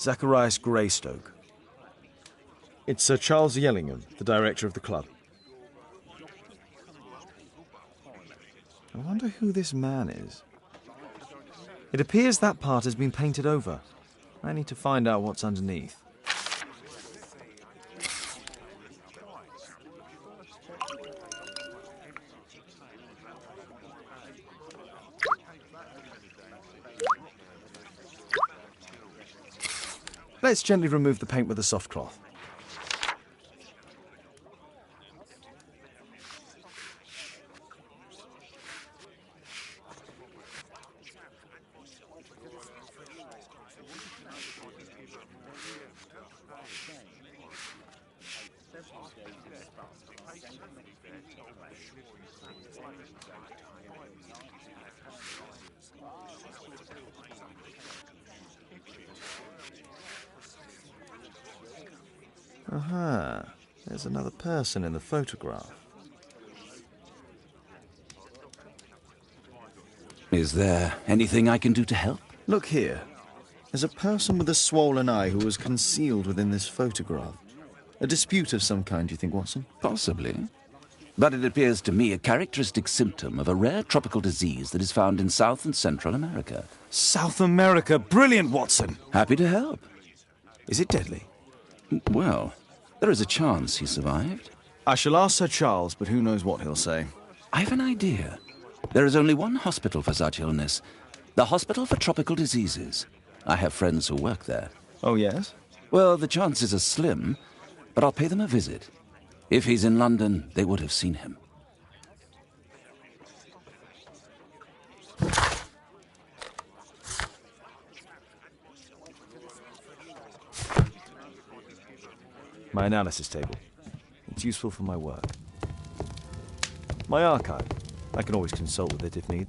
Zacharias Greystoke. It's Sir Charles Yellingham, the director of the club. I wonder who this man is. It appears that part has been painted over. I need to find out what's underneath. Let's gently remove the paint with a soft cloth. Aha, there's another person in the photograph. Is there anything I can do to help? Look here. There's a person with a swollen eye who was concealed within this photograph. A dispute of some kind, do you think, Watson? Possibly. But it appears to me a characteristic symptom of a rare tropical disease that is found in South and Central America. South America! Brilliant, Watson! Happy to help. Is it deadly? Well, there is a chance he survived. I shall ask Sir Charles, but who knows what he'll say. I have an idea. There is only one hospital for such illness. The Hospital for Tropical Diseases. I have friends who work there. Oh, yes? Well, the chances are slim, but I'll pay them a visit. If he's in London, they would have seen him. My analysis table. It's useful for my work. My archive. I can always consult with it if need.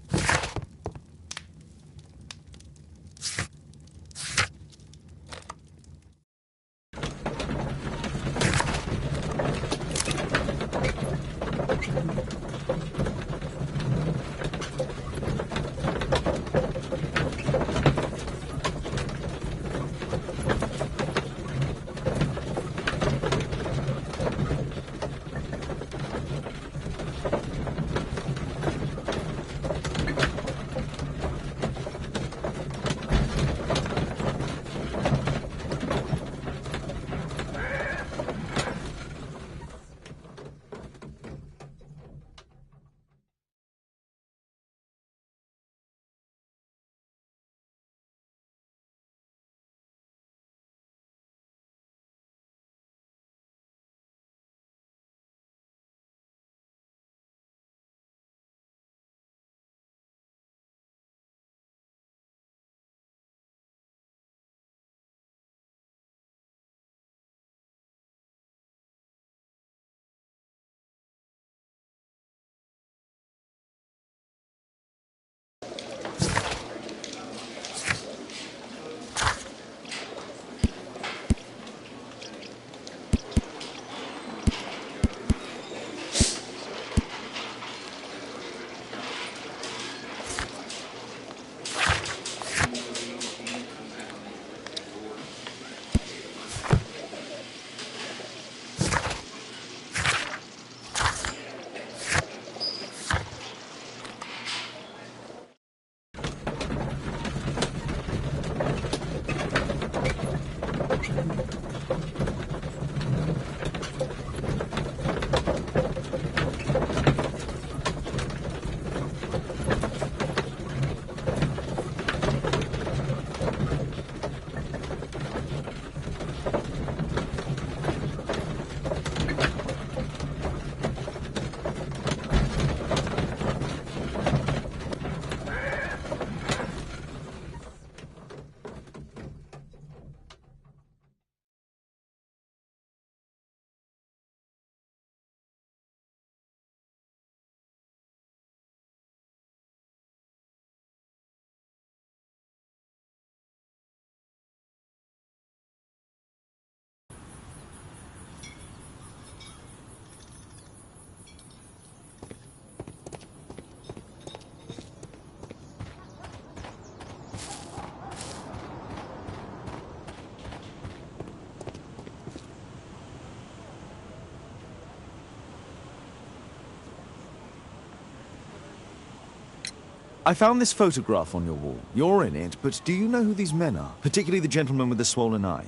I found this photograph on your wall. You're in it, but do you know who these men are? Particularly the gentleman with the swollen eye.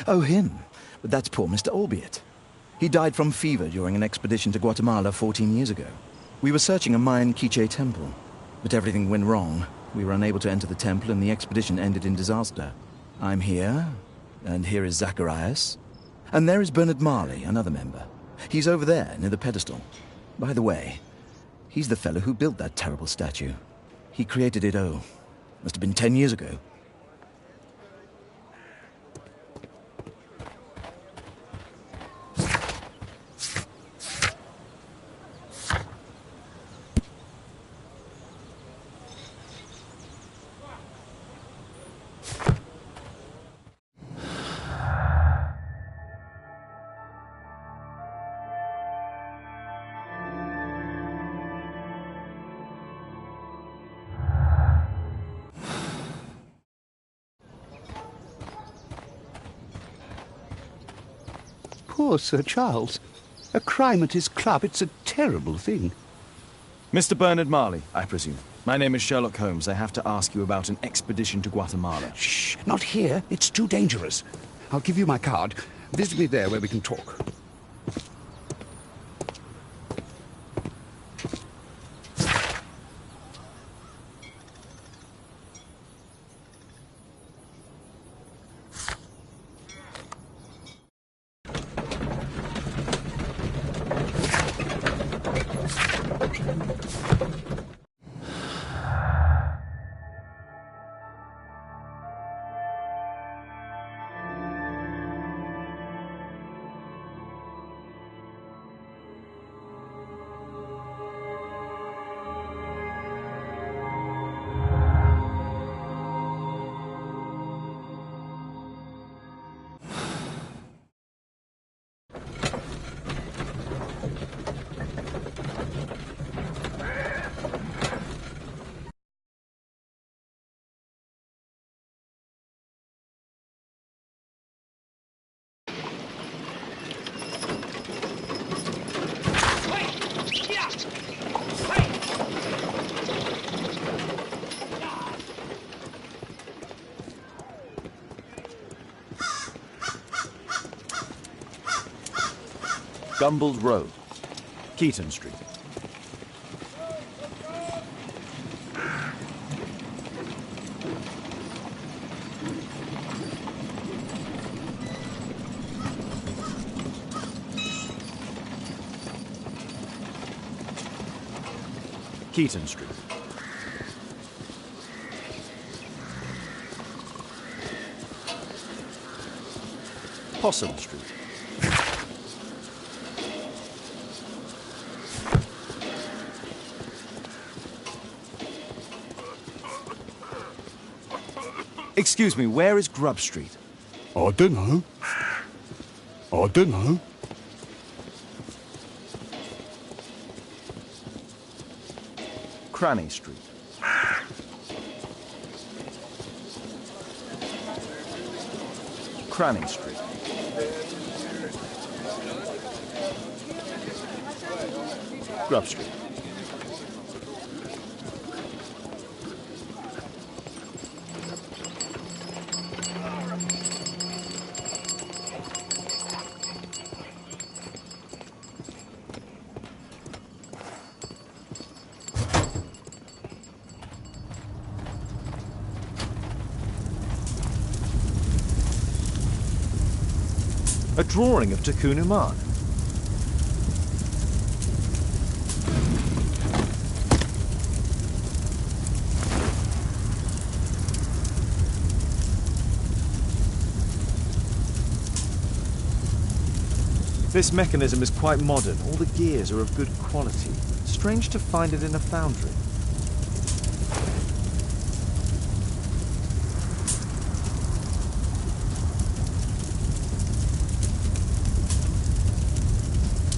Oh, him. But that's poor Mr. Albiot. He died from fever during an expedition to Guatemala 14 years ago. We were searching a Mayan Quiche temple, but everything went wrong. We were unable to enter the temple and the expedition ended in disaster. I'm here, and here is Zacharias. And there is Bernard Marley, another member. He's over there, near the pedestal. By the way, he's the fellow who built that terrible statue. He created it, must have been 10 years ago. Poor Sir Charles. A crime at his club, it's a terrible thing. Mr. Bernard Marley, I presume. My name is Sherlock Holmes. I have to ask you about an expedition to Guatemala. Shh, not here. It's too dangerous. I'll give you my card. Visit me there where we can talk. Gumballs Road, Keaton Street. Keaton Street. Possum Street. Excuse me, where is Grub Street? I don't know. I don't know. Cranny Street. Cranny Street. Grub Street. A drawing of Takunuman. This mechanism is quite modern. All the gears are of good quality. Strange to find it in a foundry.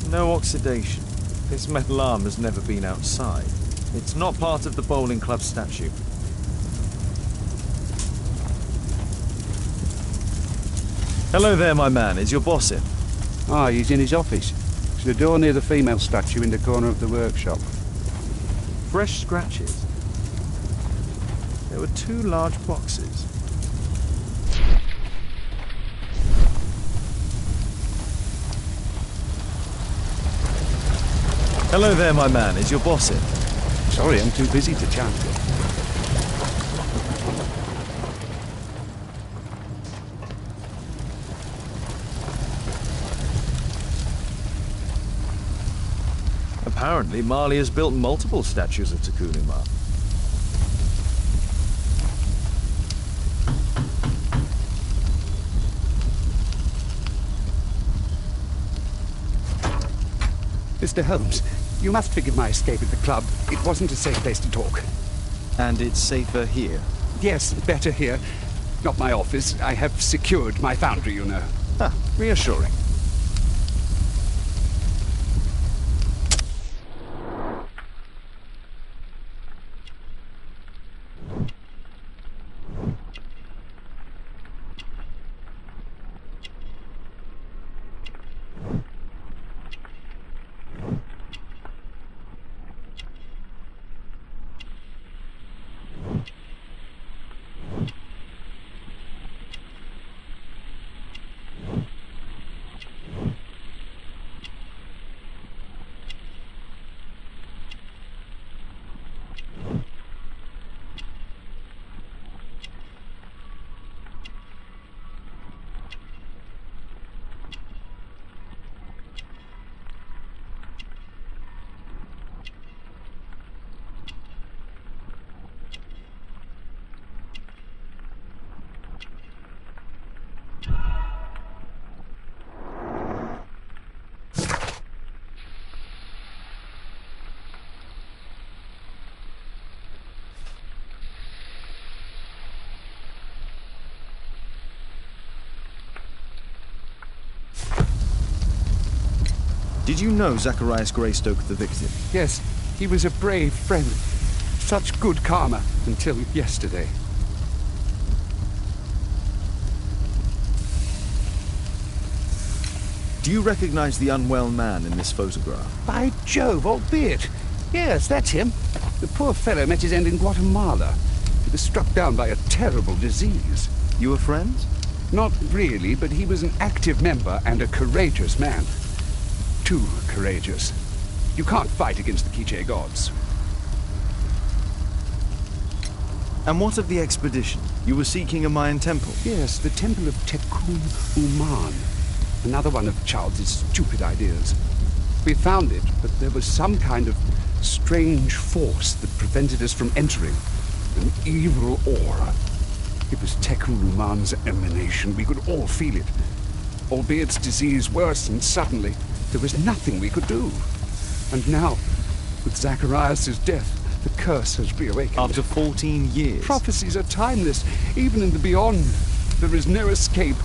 No oxidation. This metal arm has never been outside. It's not part of the bowling club statue. Hello there, my man. Is your boss in? Ah, he's in his office. It's the door near the female statue in the corner of the workshop. fresh scratches. There were 2 large boxes. Hello there, my man. Is your boss in? Sorry, I'm too busy to chat. Apparently, Marley has built multiple statues of Takunuma. Mr. Holmes, you must forgive my escape at the club. It wasn't a safe place to talk. And it's safer here? Yes, better here. Not my office. I have secured my foundry, you know. Ah, reassuring. Did you know Zacharias Greystoke, the victim? Yes, he was a brave friend. Such good karma until yesterday. Do you recognize the unwell man in this photograph? By Jove, albeit. Yes, that's him. The poor fellow met his end in Guatemala. He was struck down by a terrible disease. You were friends? Not really, but he was an active member and a courageous man. Too courageous. You can't fight against the Quiche gods. And what of the expedition? You were seeking a Mayan temple? Yes, the temple of Tekun Uman. Another one of Charles's stupid ideas. We found it, but there was some kind of strange force that prevented us from entering. An evil aura. It was Tekun Uman's emanation. We could all feel it. Albeit its disease worsened suddenly, there was nothing we could do. And now, with Zacharias' death, the curse has reawakened. After 14 years? Prophecies are timeless. Even in the beyond, there is no escape.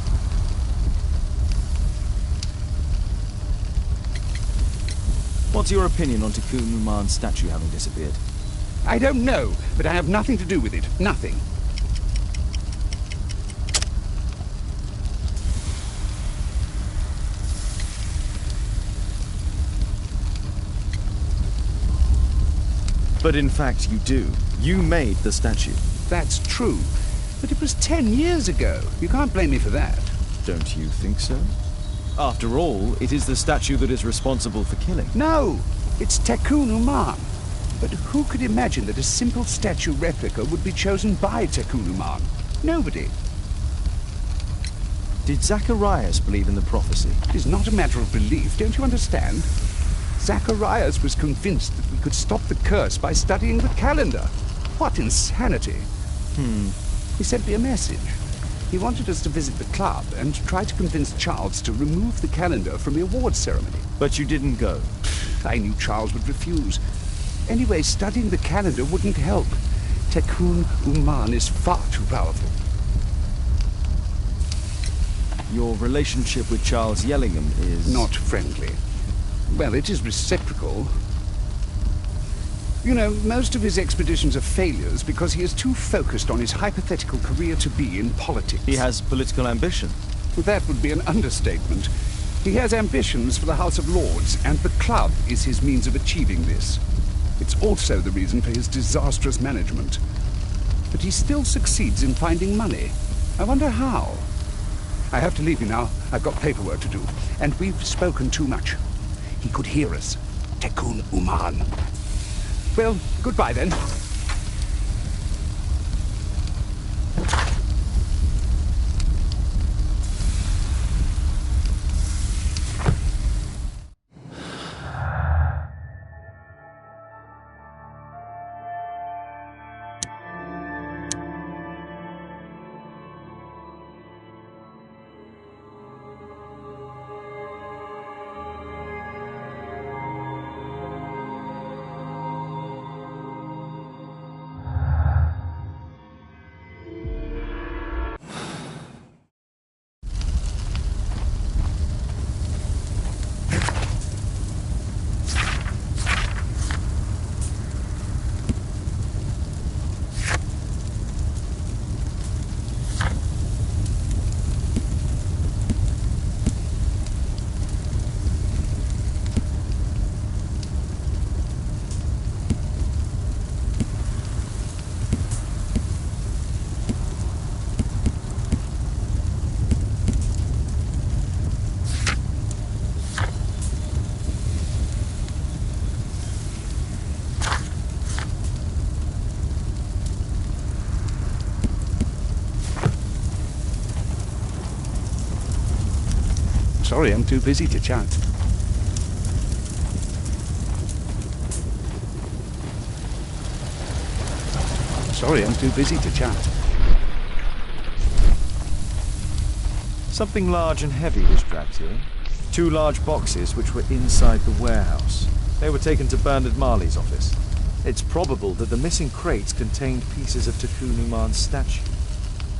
What's your opinion on Tekun Uman's statue having disappeared? I don't know, but I have nothing to do with it. Nothing. But in fact, you do. You made the statue. That's true. But it was 10 years ago. You can't blame me for that. Don't you think so? After all, it is the statue that is responsible for killing. No! It's Tekun Uman. But who could imagine that a simple statue replica would be chosen by Tekun Uman? Nobody. Did Zacharias believe in the prophecy? It is not a matter of belief, don't you understand? Zacharias was convinced that we could stop the curse by studying the calendar. What insanity! He sent me a message. He wanted us to visit the club and try to convince Charles to remove the calendar from the awards ceremony. But you didn't go. I knew Charles would refuse. Anyway, studying the calendar wouldn't help. Tekun Uman is far too powerful. Your relationship with Charles Yellingham is... not friendly. Well, it is reciprocal. You know, most of his expeditions are failures because he is too focused on his hypothetical career to be in politics. He has political ambition. That would be an understatement. He has ambitions for the House of Lords, and the club is his means of achieving this. It's also the reason for his disastrous management. But he still succeeds in finding money. I wonder how. I have to leave you now. I've got paperwork to do. And we've spoken too much. He could hear us. Tekun Uman. Well, goodbye then. Sorry, I'm too busy to chat. Sorry, I'm too busy to chat. Something large and heavy was dragged here. 2 large boxes which were inside the warehouse. They were taken to Bernard Marley's office. It's probable that the missing crates contained pieces of Tekun Uman's statue.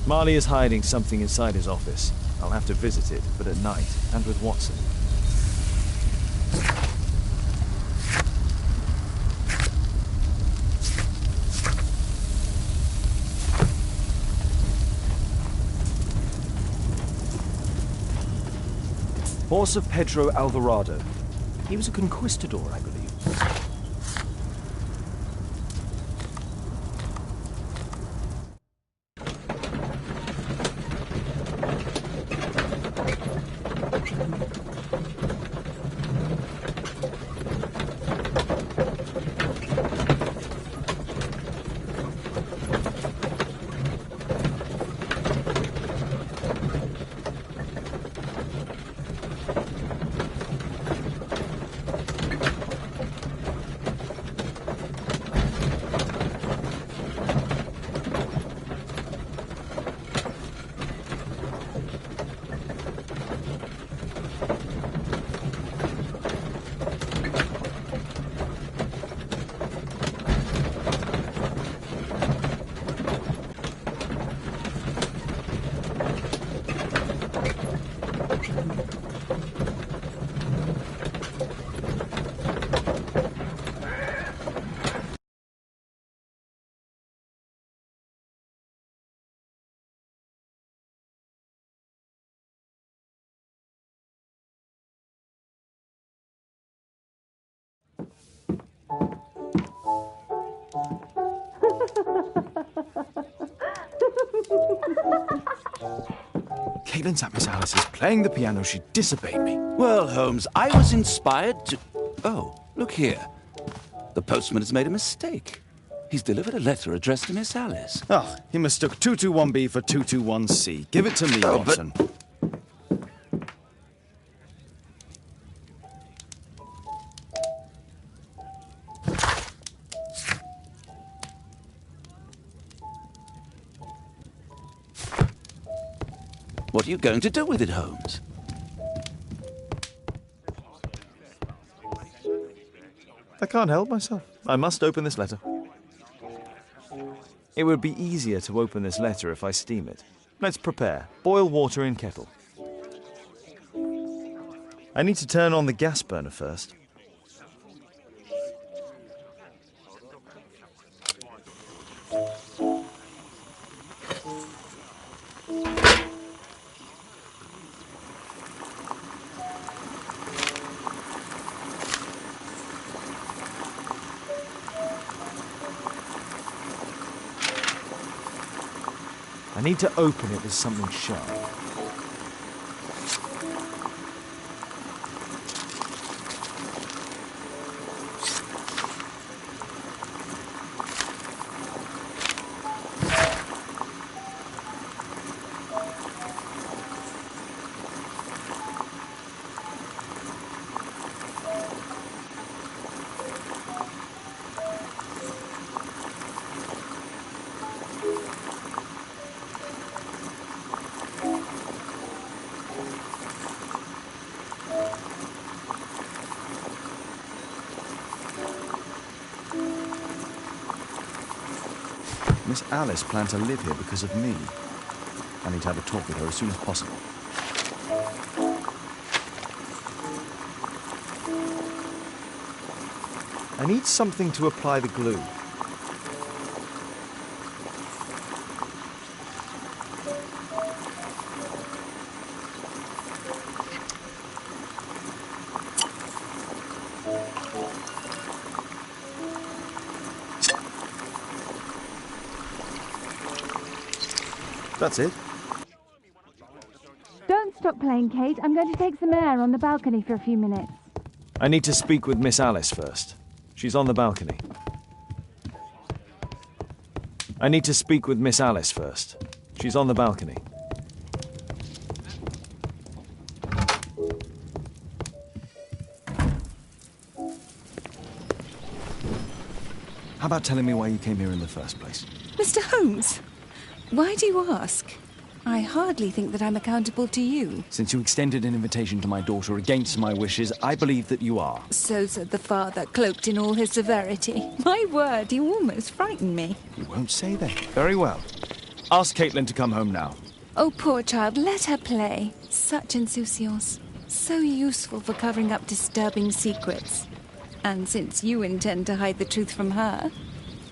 Marley is hiding something inside his office. I'll have to visit it, but at night, and with Watson. Horse of Pedro Alvarado. He was a conquistador, I believe. Caitlin's at Miss Alice's playing the piano. She disobeyed me. Well, Holmes, I was inspired to... Oh, look here. The postman has made a mistake. He's delivered a letter addressed to Miss Alice. Oh, he mistook 221B for 221C. Give it to me, Watson. What are you going to do with it, Holmes? I can't help myself. I must open this letter. It would be easier to open this letter if I steam it. Let's prepare. Boil water in kettle. I need to turn on the gas burner first. I need to open it with something sharp. Miss Alice planned to live here because of me. I need to have a talk with her as soon as possible. I need something to apply the glue. That's it. Don't stop playing, Kate. I'm going to take some air on the balcony for a few minutes. I need to speak with Miss Alice first. She's on the balcony. I need to speak with Miss Alice first. She's on the balcony. How about telling me why you came here in the first place? Mr. Holmes, why do you ask? I hardly think that I'm accountable to you. Since you extended an invitation to my daughter against my wishes, I believe that you are. So said the father, cloaked in all his severity. My word, you almost frightened me. You won't say that. Very well. Ask Caitlin to come home now. Oh, poor child, let her play. Such insouciance. So useful for covering up disturbing secrets. And since you intend to hide the truth from her...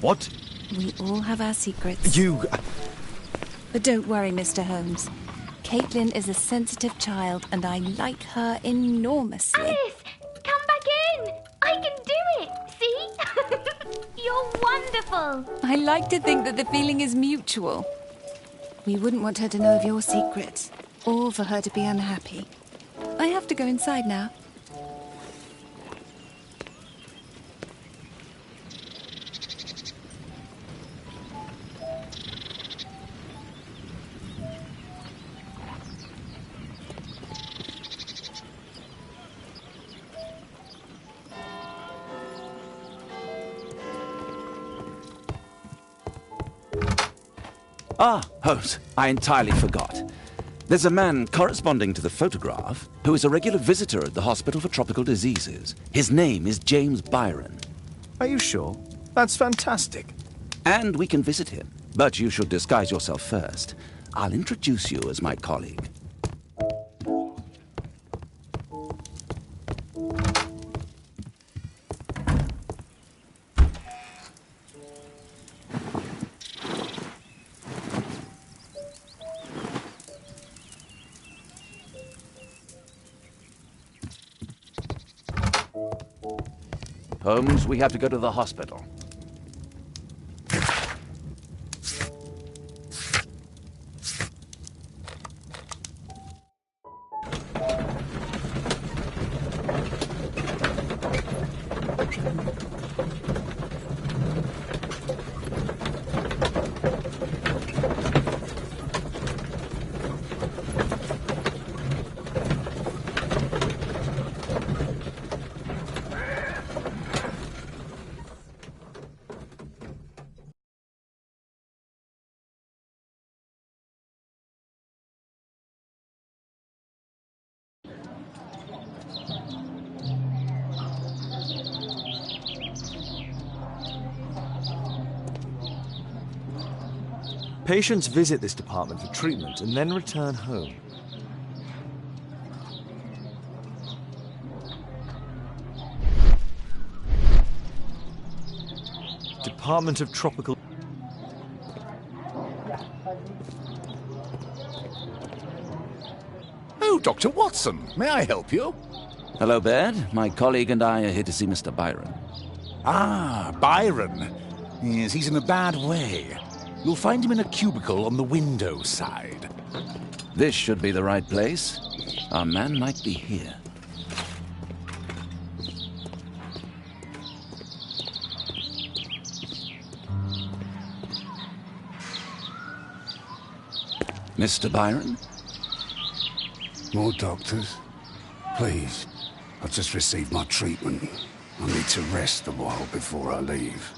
What? We all have our secrets. You... But don't worry, Mr. Holmes. Caitlin is a sensitive child, and I like her enormously. Alice, come back in. I can do it. See? You're wonderful. I like to think that the feeling is mutual. We wouldn't want her to know of your secrets, or for her to be unhappy. I have to go inside now. Ah, Holmes, I entirely forgot. There's a man corresponding to the photograph who is a regular visitor at the Hospital for Tropical Diseases. His name is James Byron. Are you sure? That's fantastic. And we can visit him, but you should disguise yourself first. I'll introduce you as my colleague. Holmes, we have to go to the hospital. Patients visit this department for treatment and then return home. Department of Tropical... Oh, Dr. Watson, may I help you? Hello, Baird. My colleague and I are here to see Mr. Byron. Ah, Byron. Yes, he's in a bad way. You'll find him in a cubicle on the window side. This should be the right place. Our man might be here. Mr. Byron? More doctors? Please. I've just received my treatment. I need to rest a while before I leave.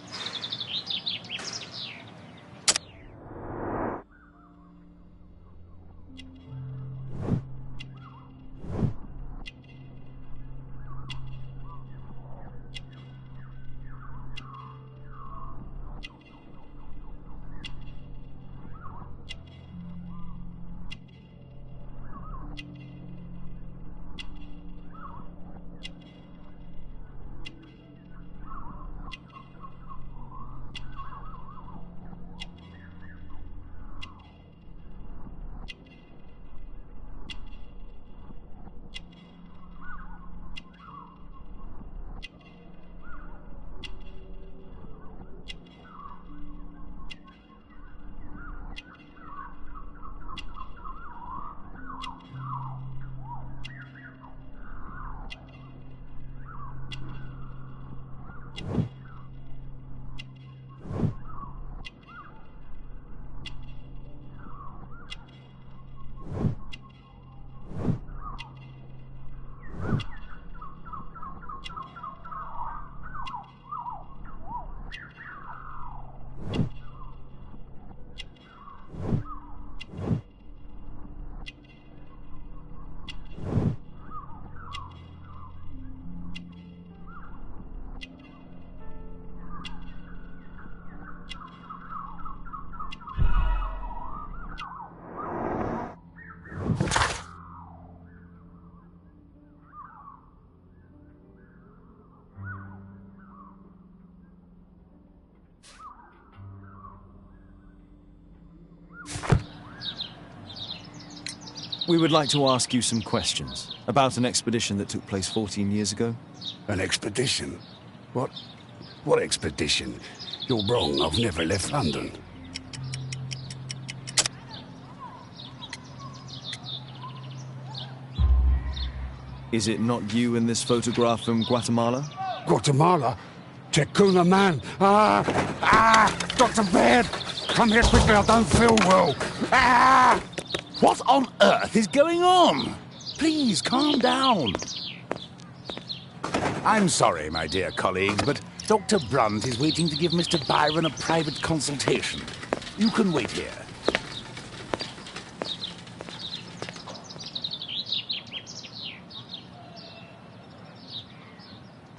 We would like to ask you some questions about an expedition that took place 14 years ago. An expedition? What expedition? You're wrong, I've never left London. Is it not you in this photograph from Guatemala? Guatemala? Tecuna man! Dr. Baird! Come here quickly, I don't feel well! What on earth is going on? Please, calm down. I'm sorry, my dear colleagues, but Dr. Brunt is waiting to give Mr. Byron a private consultation. You can wait here.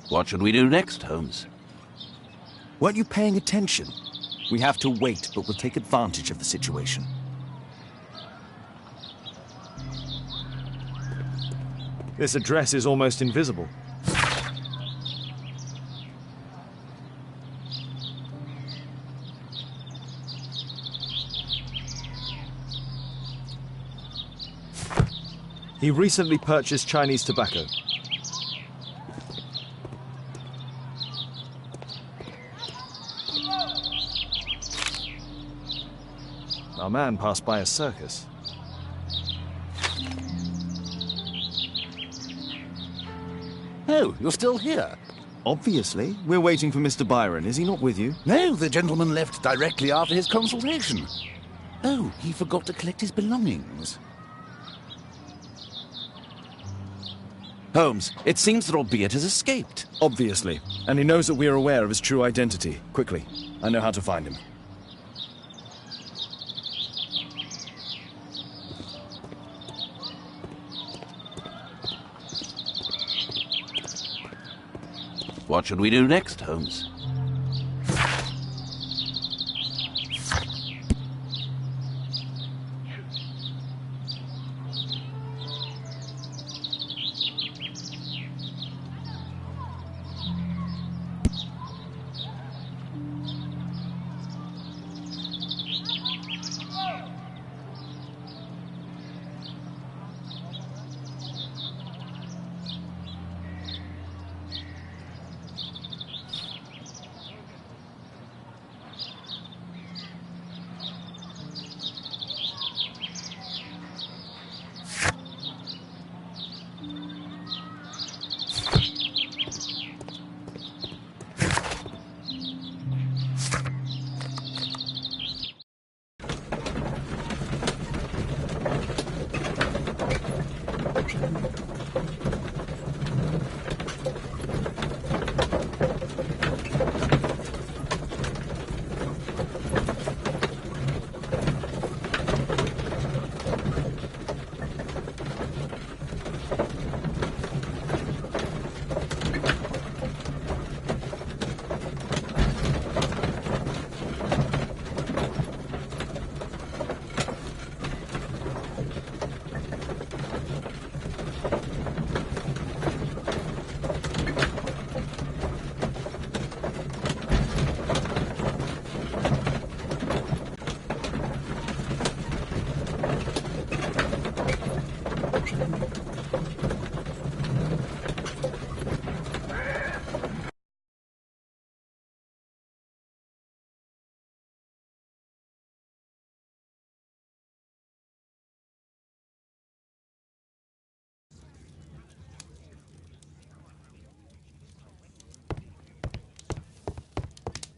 What should we do next, Holmes? Weren't you paying attention? We have to wait, but we'll take advantage of the situation. This address is almost invisible. He recently purchased Chinese tobacco. Our man passed by a circus. Oh, you're still here? Obviously. We're waiting for Mr. Byron. Is he not with you? No, the gentleman left directly after his consultation. Oh, he forgot to collect his belongings. Holmes, it seems that albeit has escaped. Obviously. And he knows that we are aware of his true identity. Quickly. I know how to find him. What should we do next, Holmes?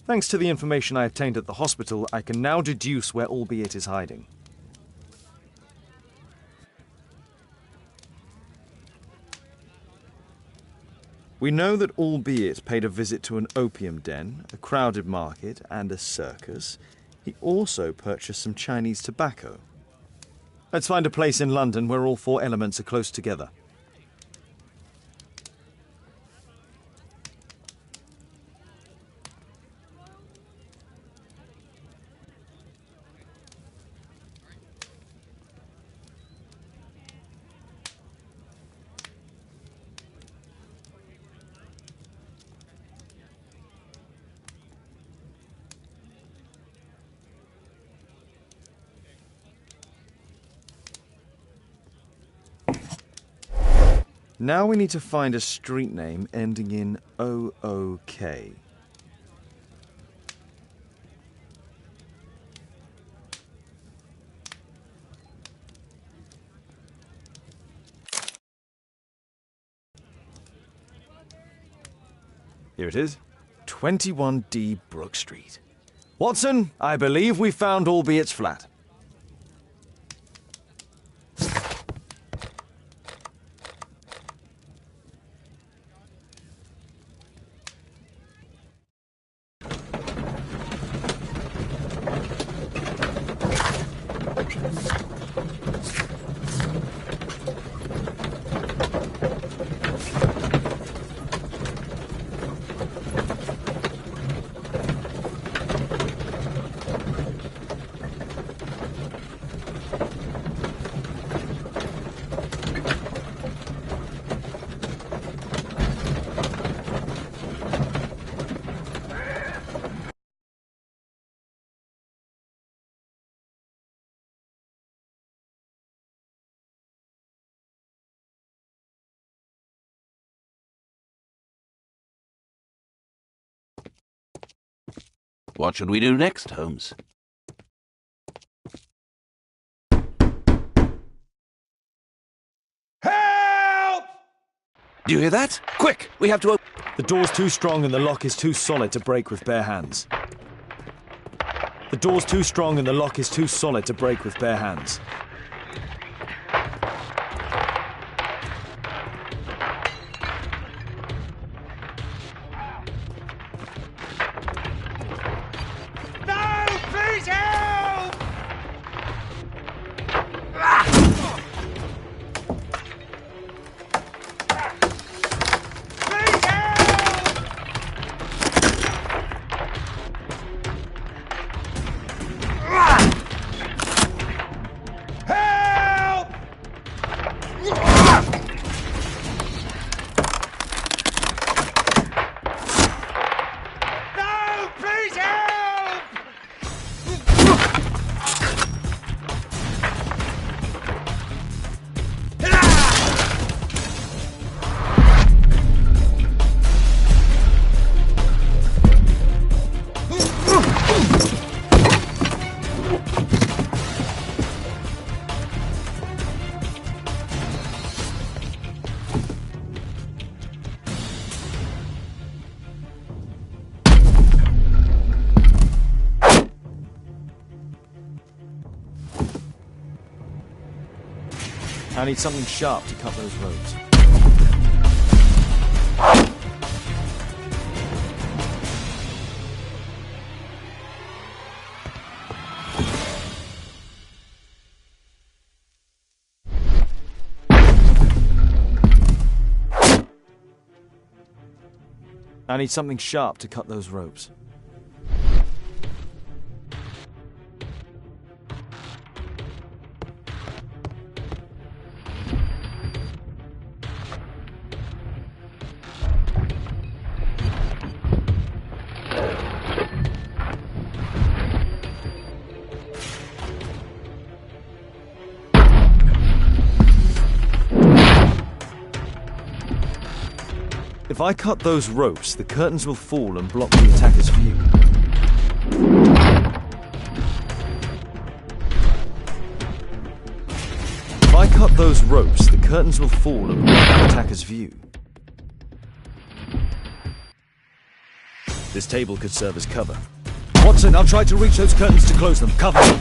Thanks to the information I obtained at the hospital, I can now deduce where Albeit is hiding. We know that Albeit paid a visit to an opium den, a crowded market, and a circus. He also purchased some Chinese tobacco. Let's find a place in London where all four elements are close together. Now we need to find a street name ending in OOK. Here it is. 21D Brook Street. Watson, I believe we found Albeit's flat. What should we do next, Holmes? Help! Do you hear that? Quick! We have to open... The door's too strong and the lock is too solid to break with bare hands. The door's too strong and the lock is too solid to break with bare hands. I need something sharp to cut those ropes. I need something sharp to cut those ropes. If I cut those ropes, the curtains will fall and block the attacker's view. If I cut those ropes, the curtains will fall and block the attacker's view. This table could serve as cover. Watson, I'll try to reach those curtains to close them. Cover me.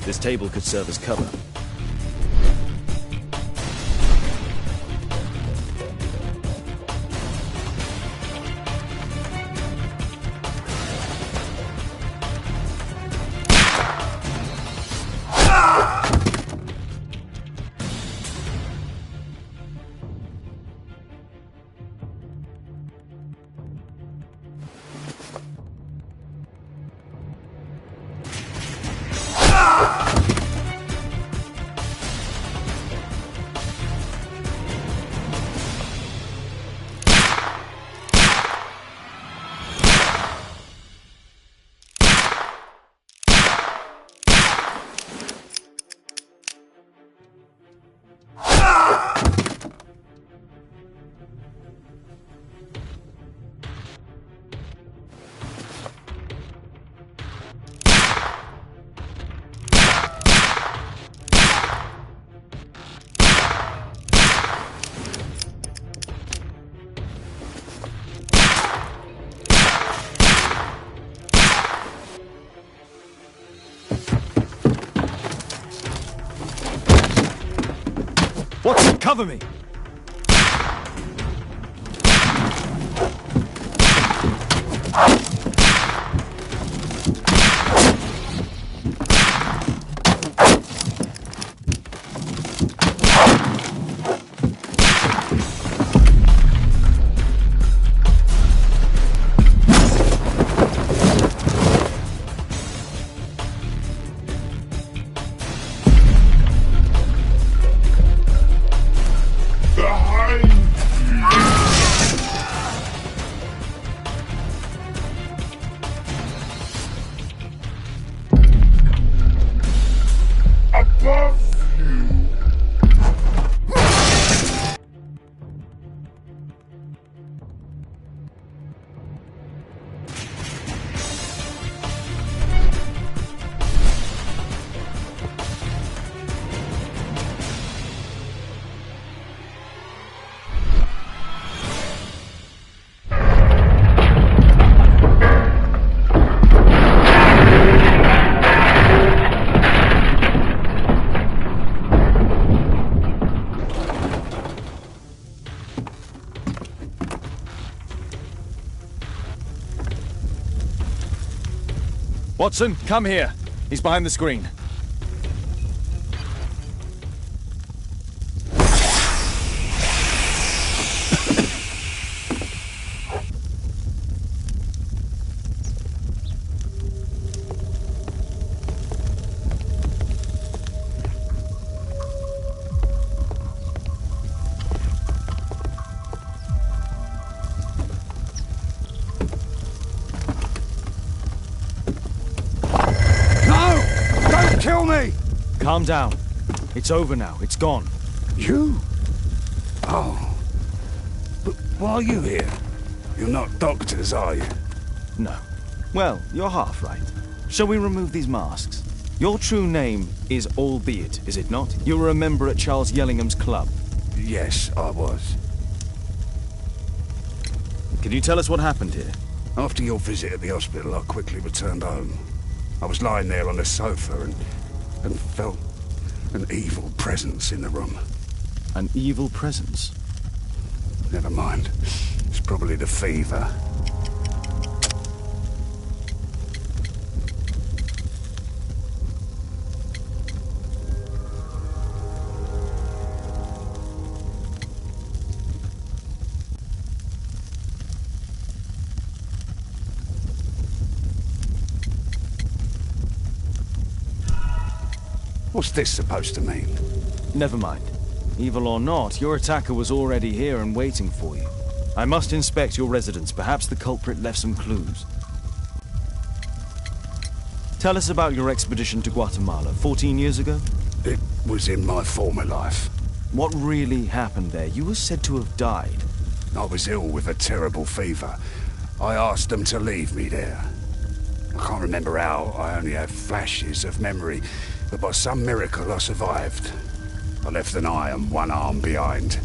This table could serve as cover. Watson, cover me! Watson, come here. He's behind the screen. Kill me! Calm down. It's over now. It's gone. You? Oh. But why are you here? You're not doctors, are you? No. Well, you're half right. Shall we remove these masks? Your true name is Albeit, is it not? You were a member at Charles Yellingham's club. Yes, I was. Can you tell us what happened here? After your visit at the hospital, I quickly returned home. I was lying there on the sofa and felt an evil presence in the room. An evil presence? Never mind. It's probably the fever. What's this supposed to mean? Never mind. Evil or not, your attacker was already here and waiting for you. I must inspect your residence. Perhaps the culprit left some clues. Tell us about your expedition to Guatemala 14 years ago? It was in my former life. What really happened there? You were said to have died. I was ill with a terrible fever. I asked them to leave me there. I can't remember how. I only have flashes of memory. But by some miracle, I survived. I left an eye and one arm behind.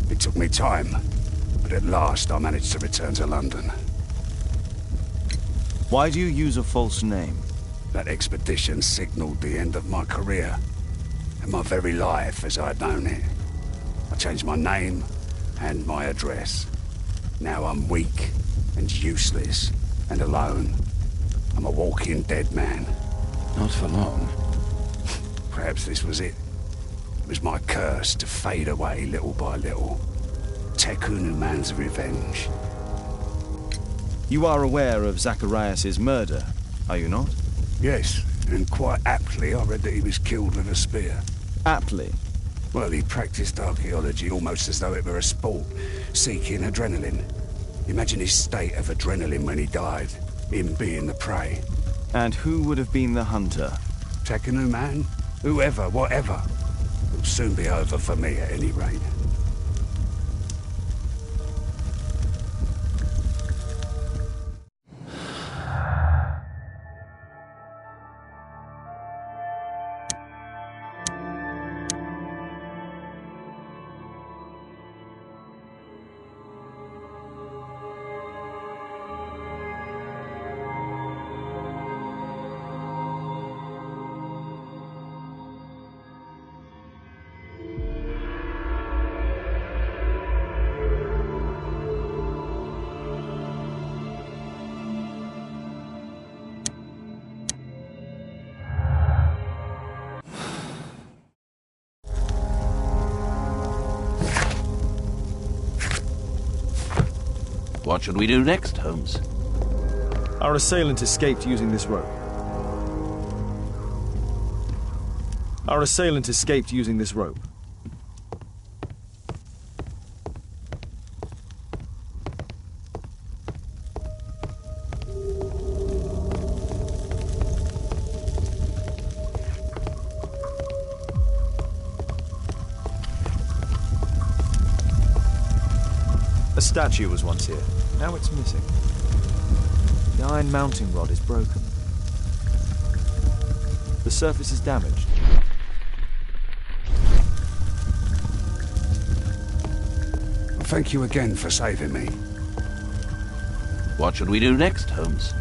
It took me time, but at last I managed to return to London. Why do you use a false name? That expedition signalled the end of my career, and my very life as I'd known it. I changed my name and my address. Now I'm weak and useless and alone. I'm a walking dead man. Not for long. Perhaps this was it. It was my curse to fade away little by little. Tekunu man's revenge. You are aware of Zacharias's murder, are you not? Yes, and quite aptly I read that he was killed with a spear. Aptly? Well, he practiced archaeology almost as though it were a sport, seeking adrenaline. Imagine his state of adrenaline when he died, him being the prey. And who would have been the hunter? Tekunu man? Whoever, whatever. It'll soon be over for me at any rate. What should we do next, Holmes? Our assailant escaped using this rope. Our assailant escaped using this rope. A statue was once here. Now it's missing. The iron mounting rod is broken. The surface is damaged. Thank you again for saving me. What should we do next, Holmes?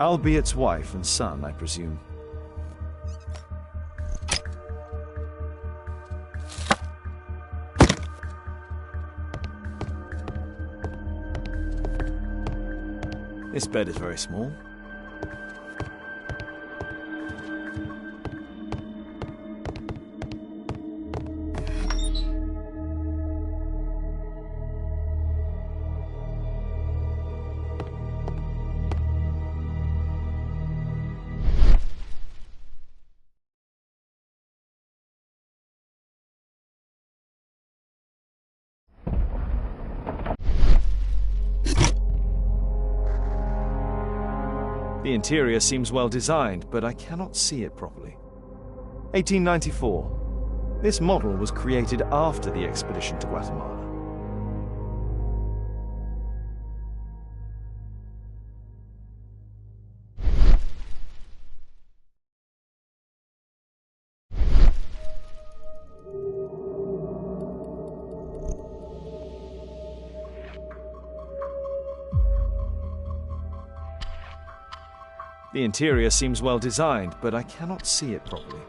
Albiet's wife and son, I presume. This bed is very small. The interior seems well designed, but I cannot see it properly. 1894. This model was created after the expedition to Guatemala. The interior seems well designed, but I cannot see it properly.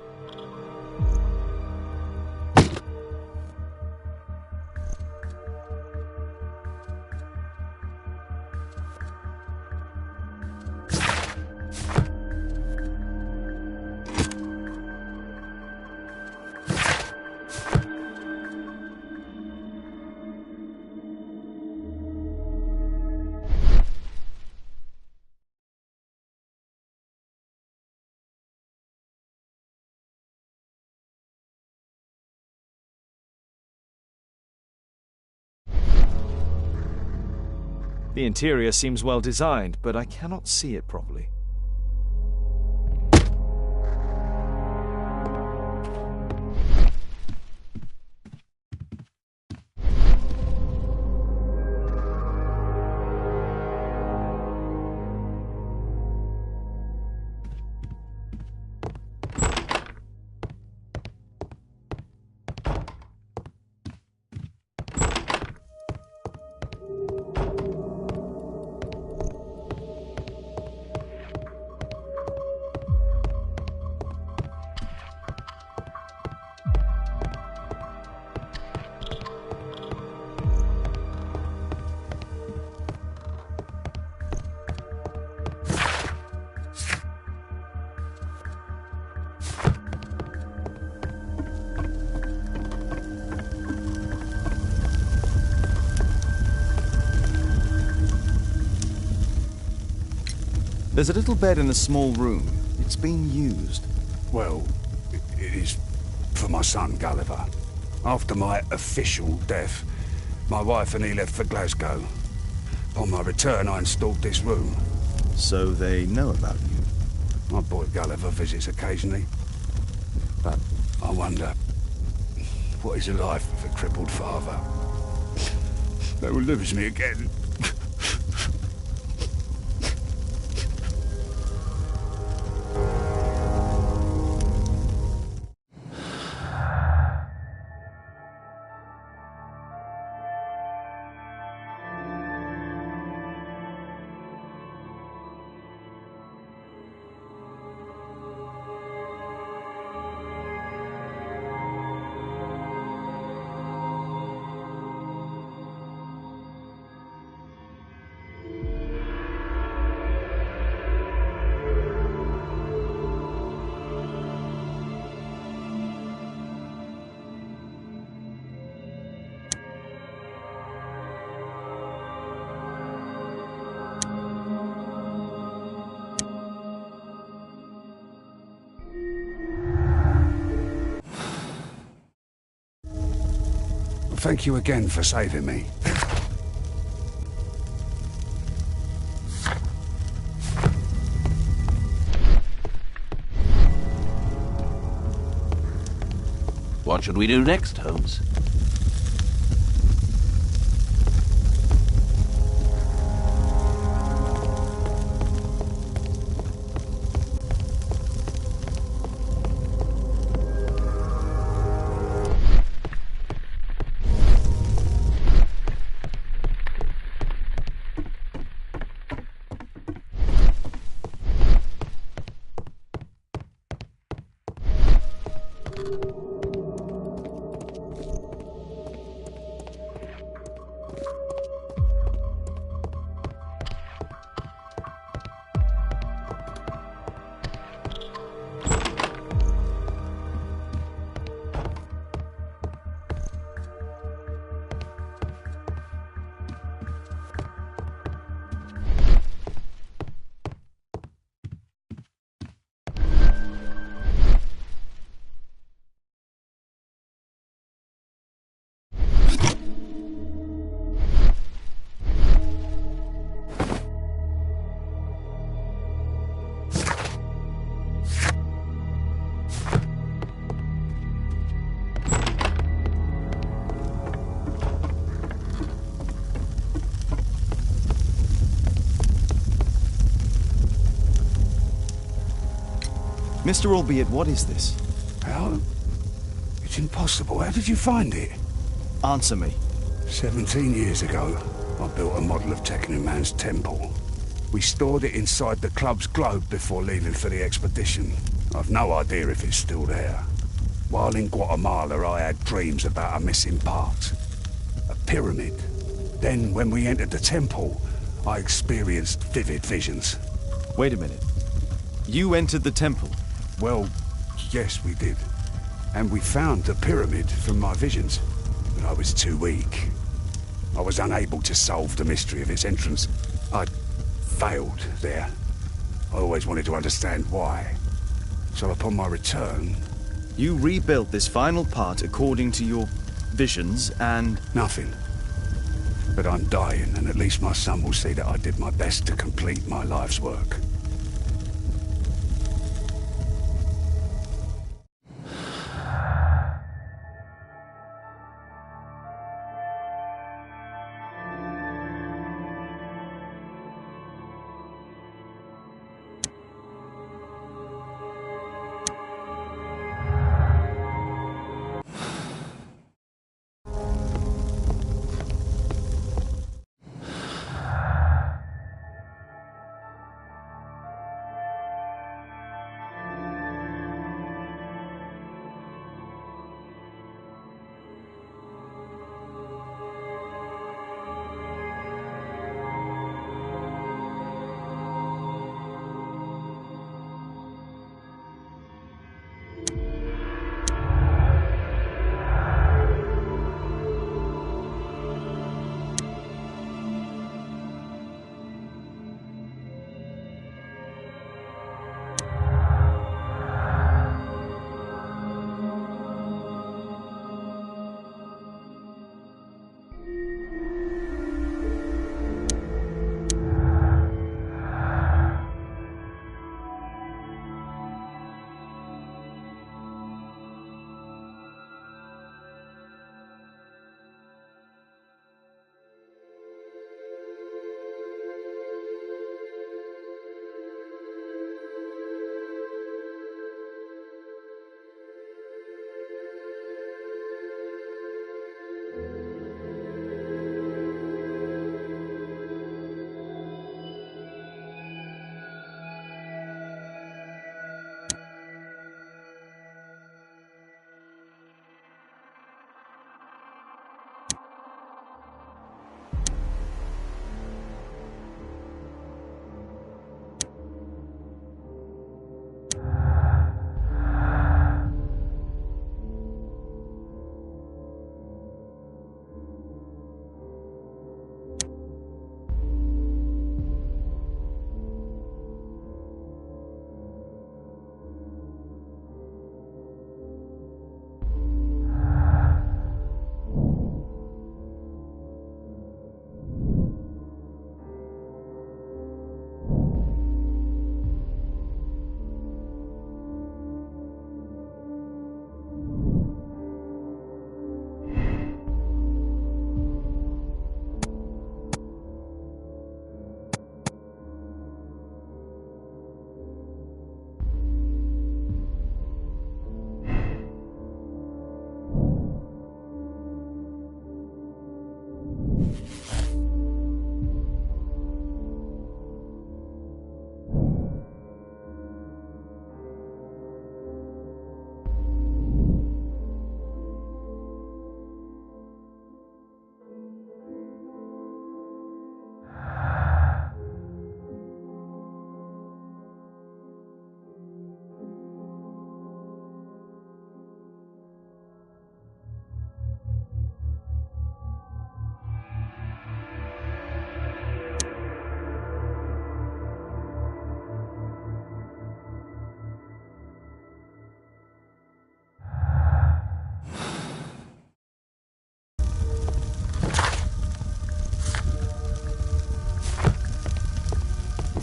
The interior seems well designed, but I cannot see it properly. There's a little bed in a small room. It's been used. Well, it is for my son, Gulliver. After my official death, my wife and he left for Glasgow. Upon my return, I installed this room. So they know about you? My boy Gulliver visits occasionally. But I wonder, what is a life with a crippled father? They will lose me again. Thank you again for saving me. What should we do next, Holmes? Mr. Albeit, what is this? How? It's impossible. How did you find it? Answer me. 17 years ago, I built a model of Teknu Man's temple. We stored it inside the club's globe before leaving for the expedition. I've no idea if it's still there. While in Guatemala, I had dreams about a missing part. A pyramid. Then, when we entered the temple, I experienced vivid visions. Wait a minute. You entered the temple? Well, yes, we did. And we found the pyramid from my visions. But I was too weak. I was unable to solve the mystery of its entrance. I failed there. I always wanted to understand why. So upon my return... You rebuilt this final part according to your visions and... Nothing. But I'm dying, and at least my son will see that I did my best to complete my life's work.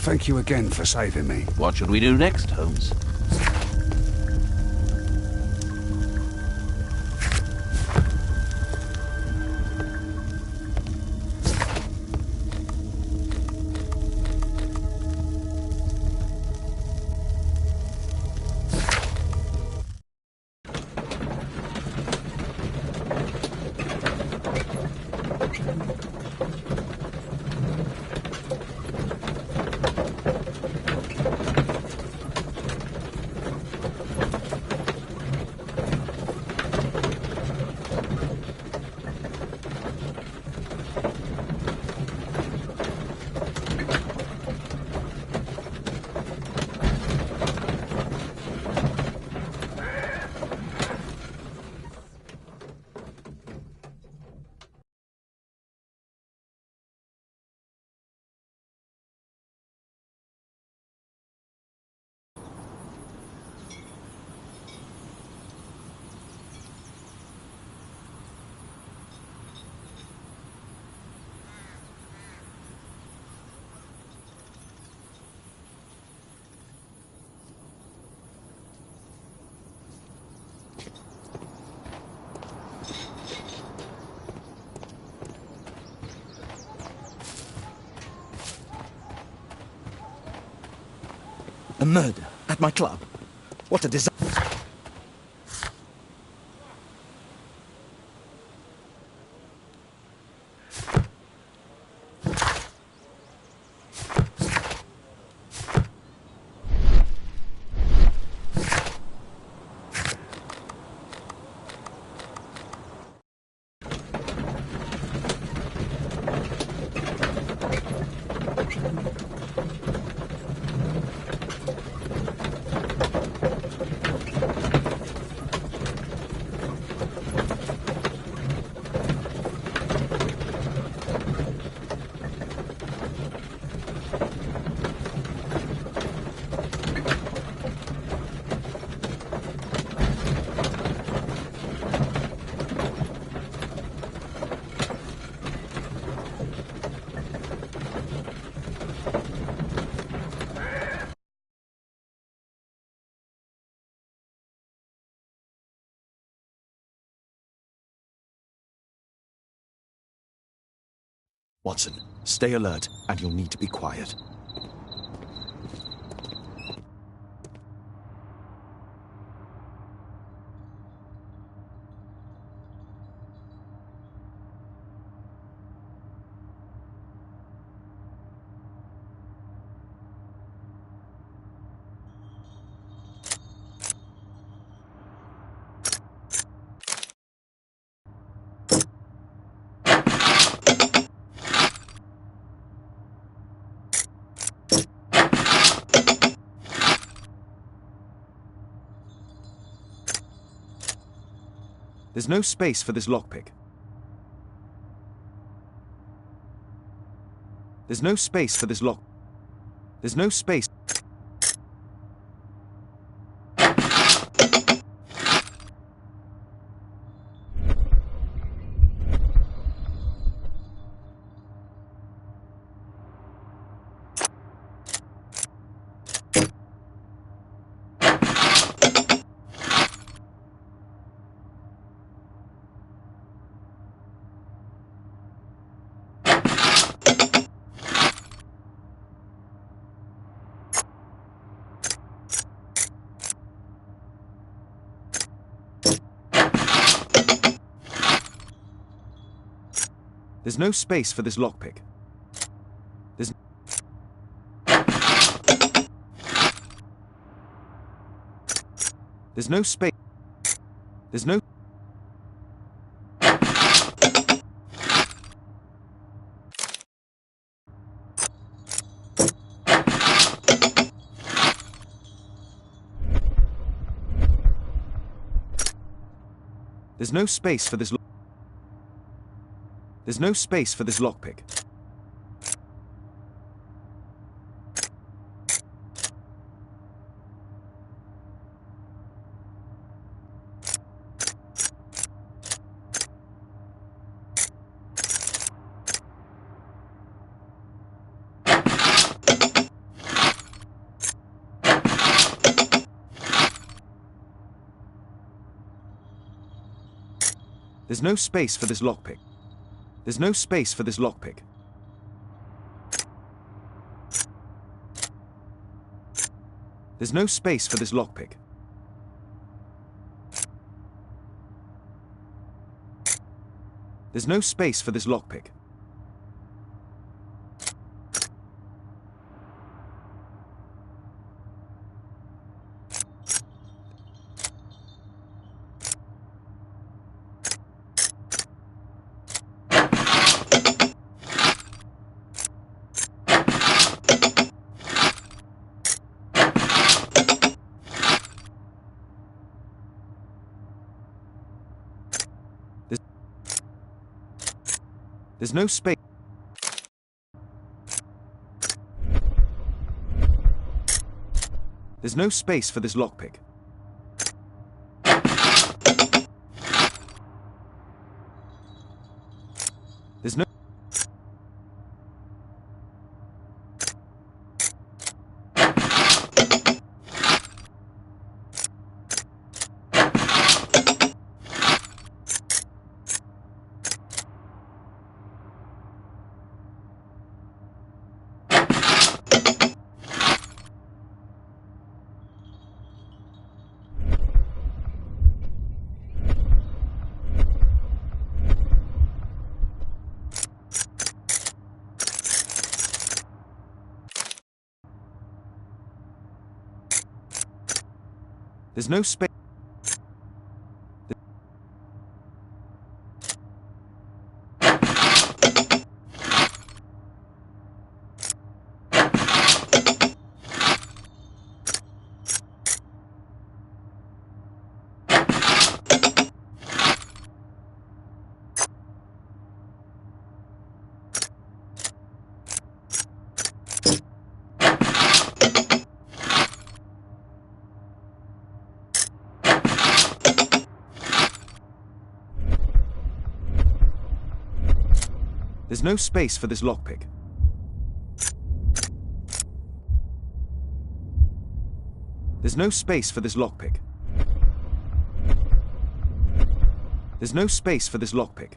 Thank you again for saving me. What should we do next, Holmes? A murder at my club? What a disaster. Watson, stay alert, and you'll need to be quiet. There's no space for this lockpick. There's no space for this lock. There's no space. There's no space for this lockpick. There's no space. There's no. There's no space for this. There's no space for this lockpick. There's no space for this lockpick. There's no space for this lockpick. There's no space for this lockpick. There's no space for this lockpick. There's no space. There's no space for this lockpick. There's no. There's no space. There's no space for this lockpick. There's no space for this lockpick. There's no space for this lockpick.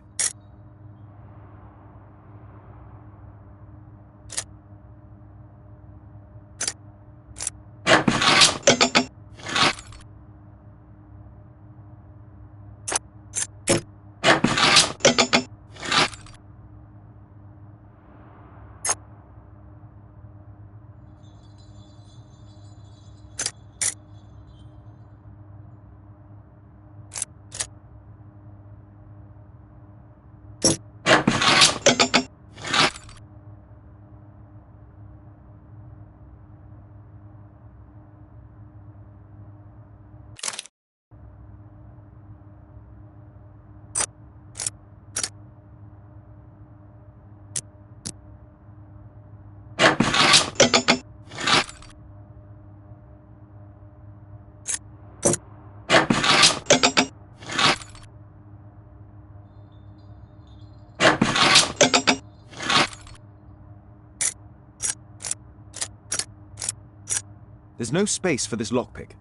There's no space for this lockpick.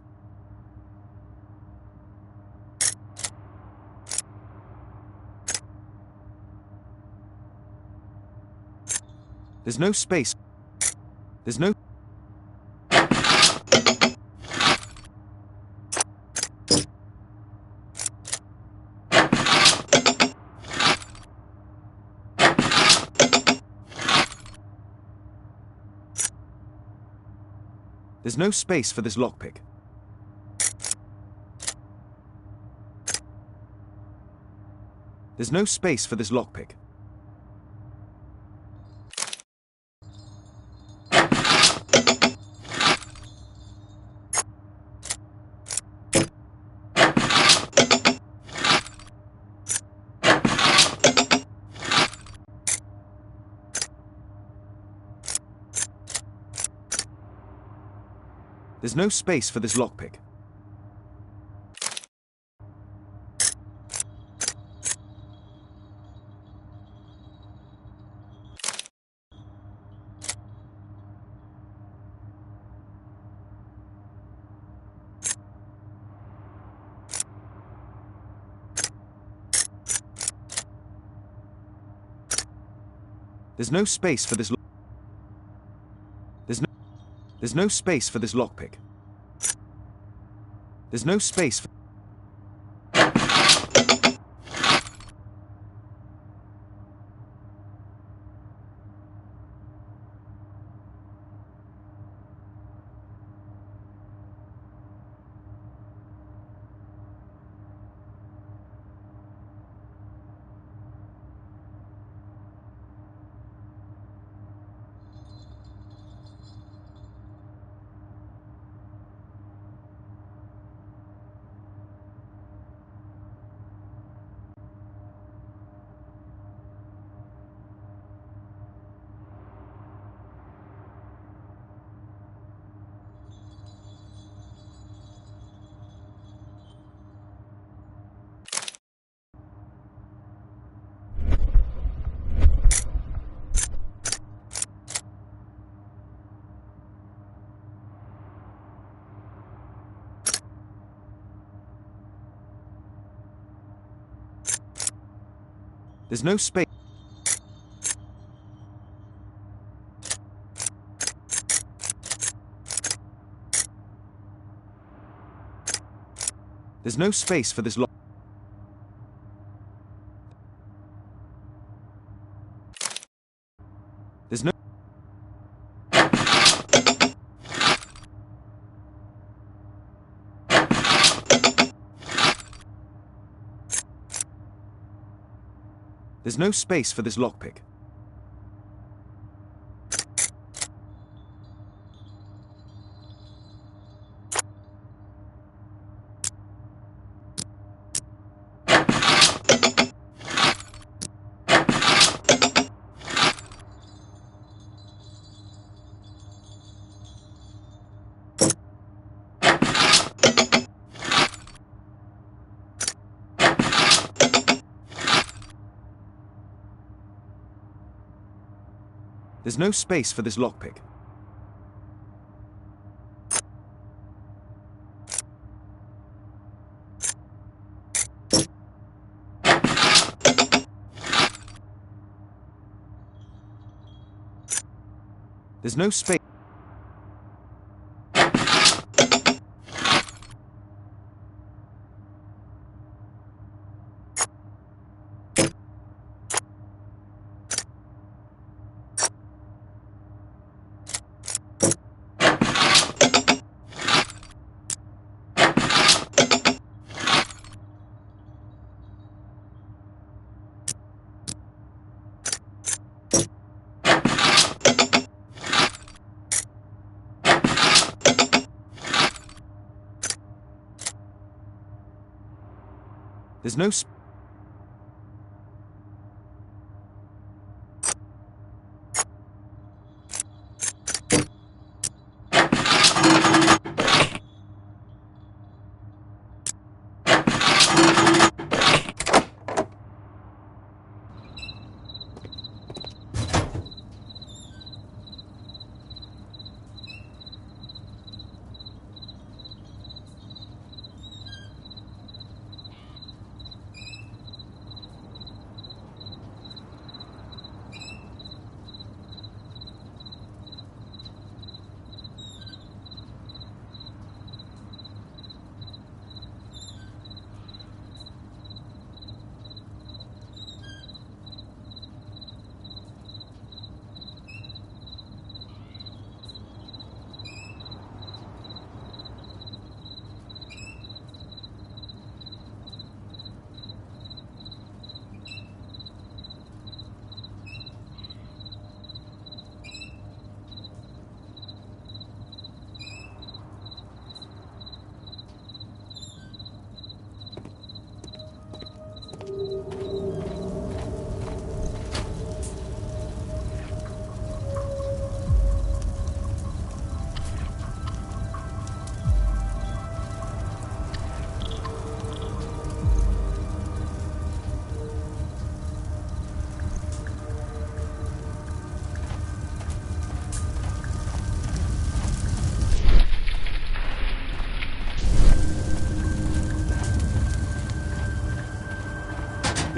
There's no space. There's no... There's no space for this lockpick. There's no space for this lockpick. There's no space for this lockpick. There's no space for this. There's no space for this lockpick. There's no space for... There's no space. There's no space for this lock. There's no... There's no space for this lockpick. There's no space for this lockpick. There's no space. There's no sp-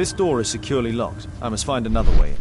This door is securely locked. I must find another way in.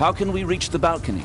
How can we reach the balcony?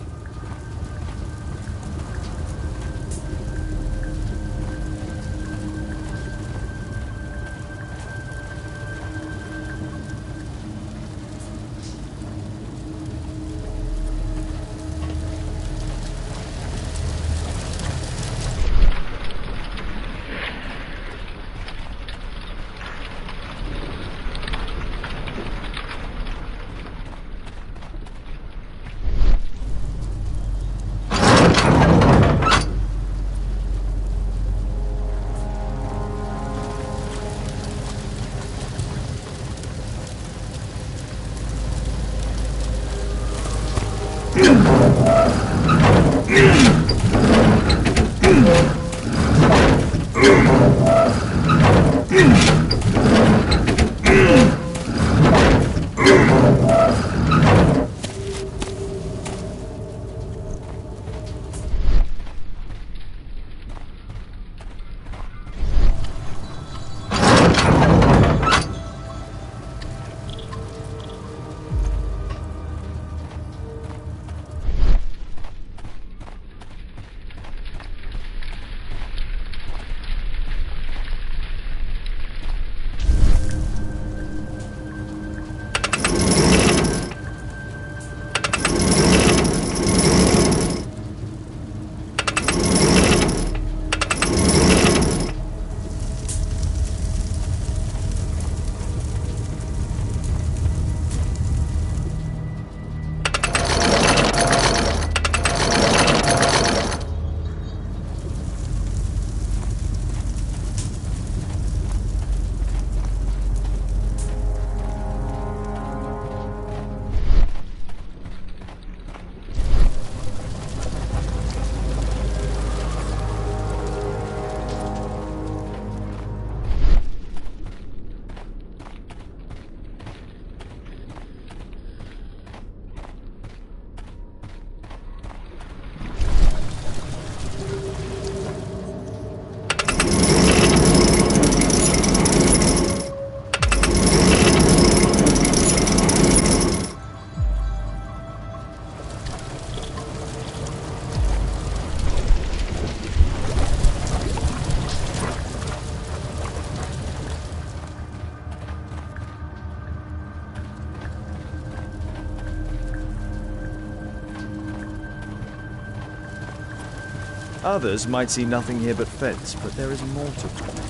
Others might see nothing here but fence, but there is more to it.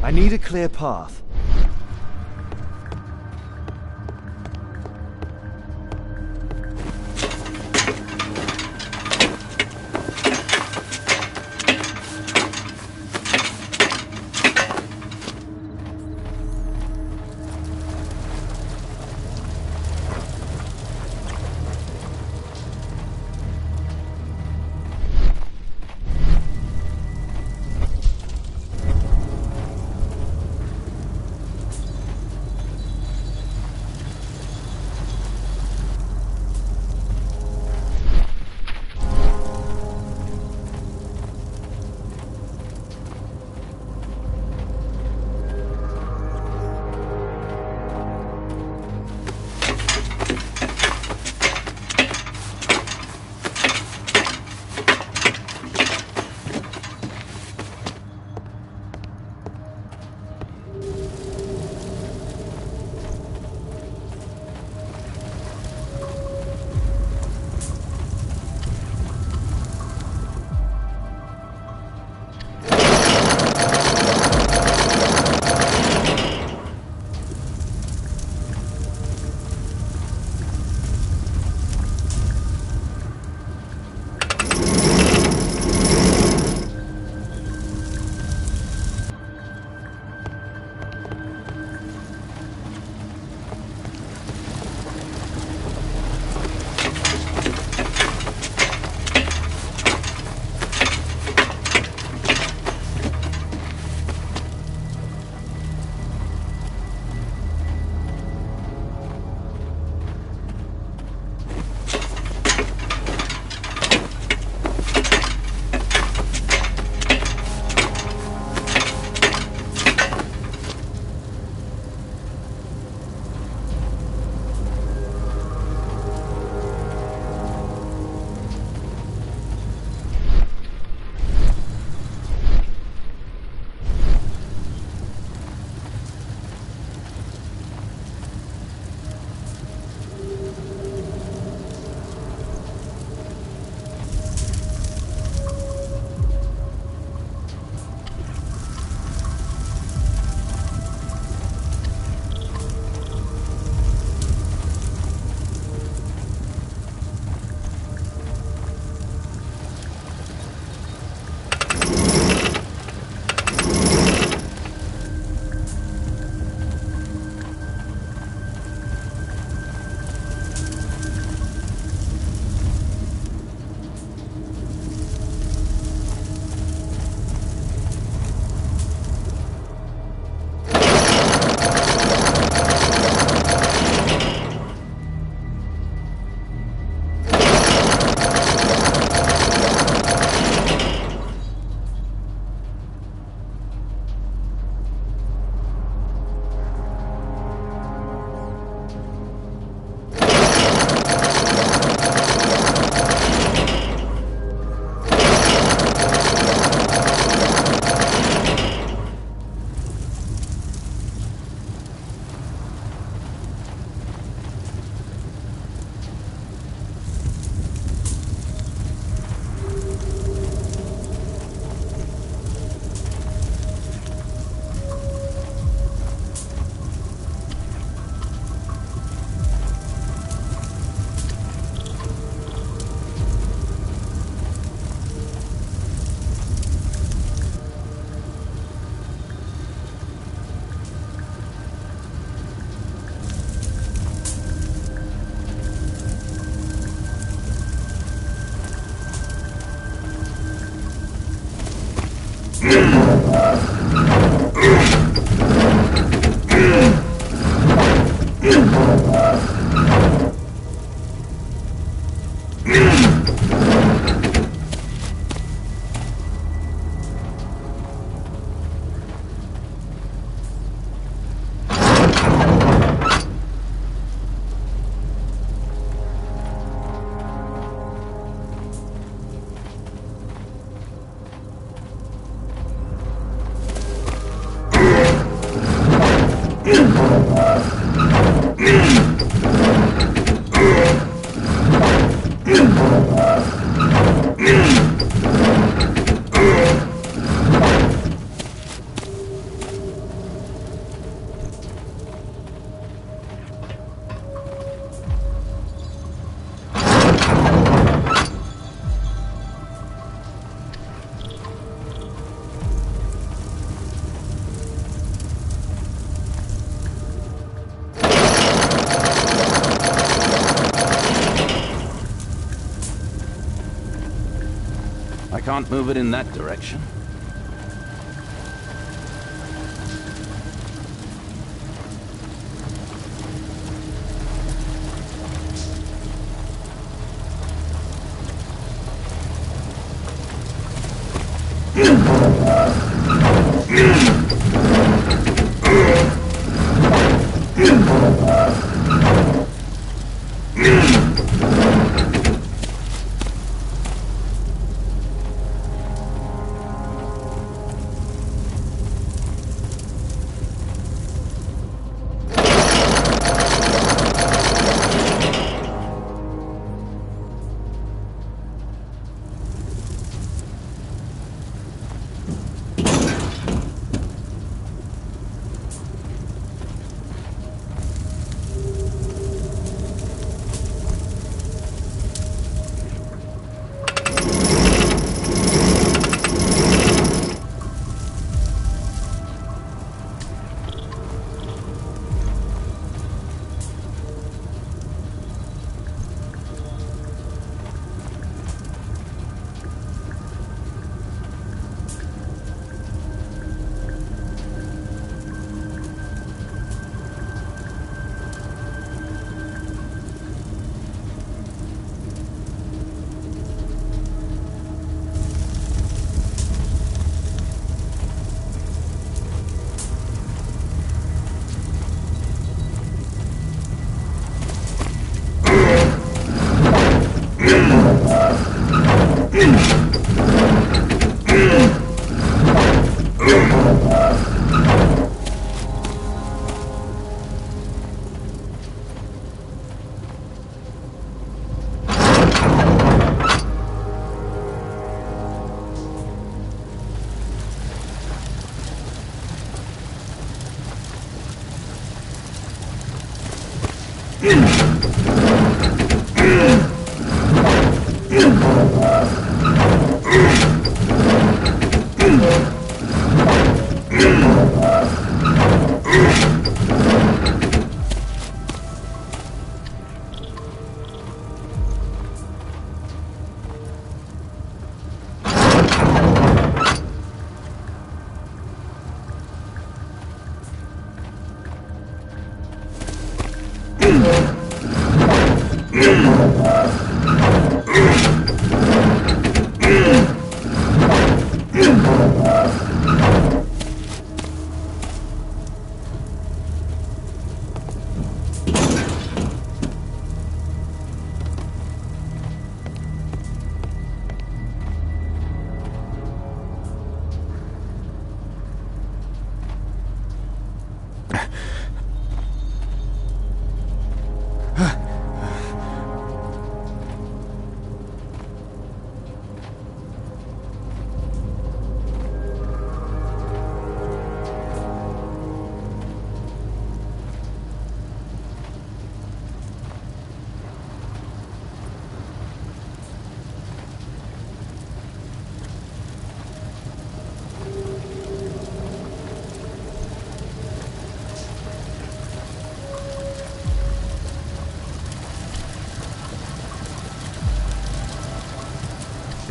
I need a clear path. can't move it in that direction.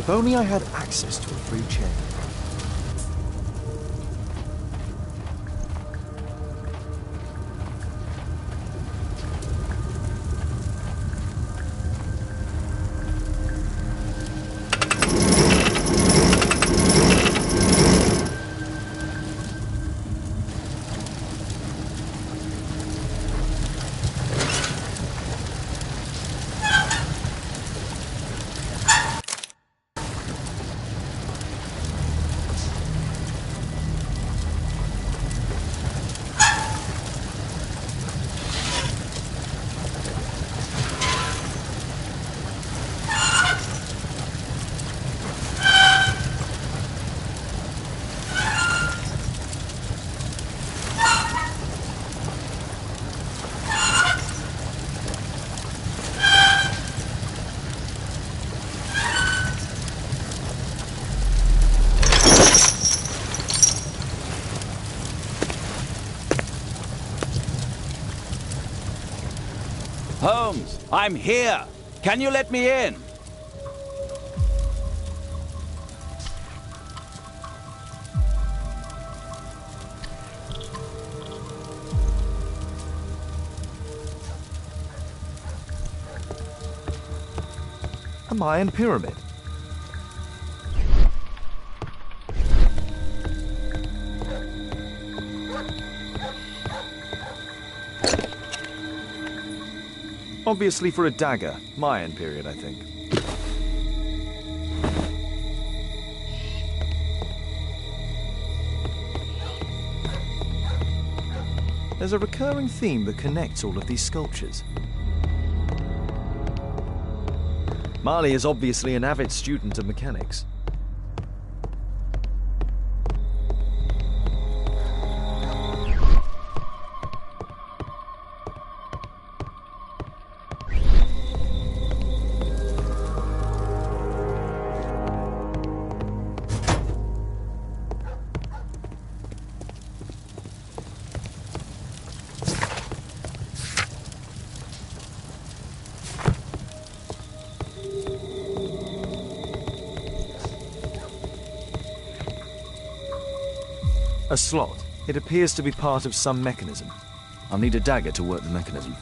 If only I had access to a free chair. Holmes, I'm here. Can you let me in? A Mayan pyramid. Obviously for a dagger. Mayan period, I think. There's a recurring theme that connects all of these sculptures. Marley is obviously an avid student of mechanics. A slot. It appears to be part of some mechanism. I'll need a dagger to work the mechanism.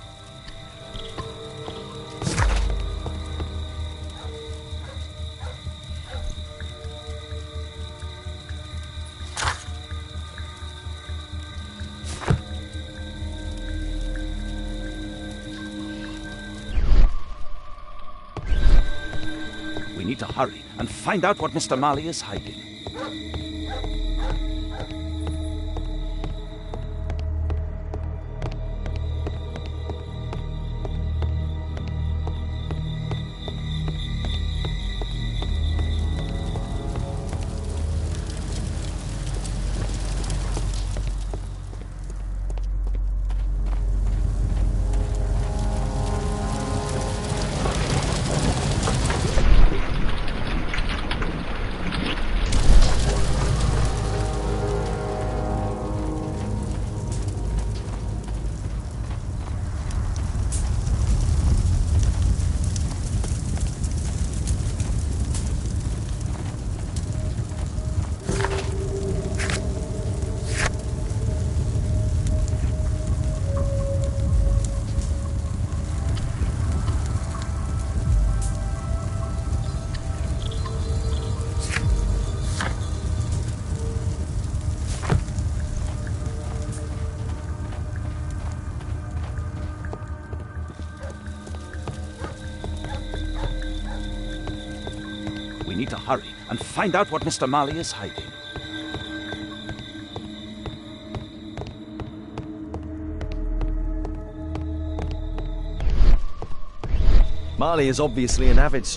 We need to hurry and find out what Mr. Marley is hiding. We need to hurry and find out what Mr. Marley is hiding. Marley is obviously an avid...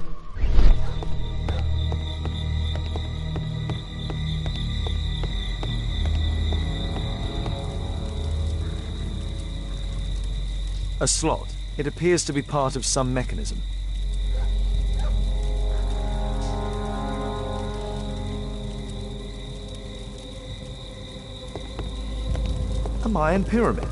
A slot. It appears to be part of some mechanism. A Mayan pyramid.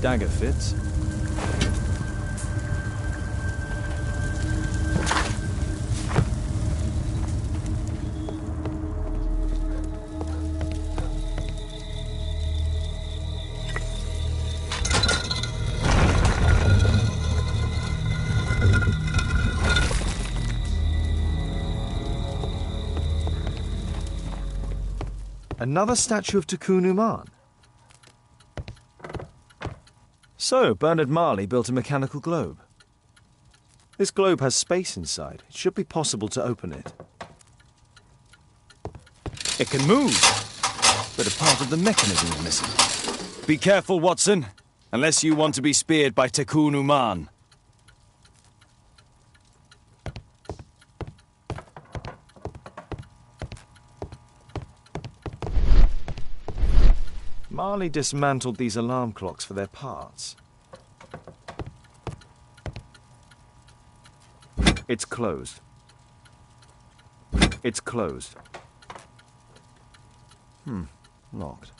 dagger fits. Another statue of Tikkun Uman. So, Bernard Marley built a mechanical globe. This globe has space inside. It should be possible to open it. It can move, but a part of the mechanism is missing. Be careful, Watson, unless you want to be speared by Tikkun Uman. Marley dismantled these alarm clocks for their parts. It's closed. It's closed. Locked.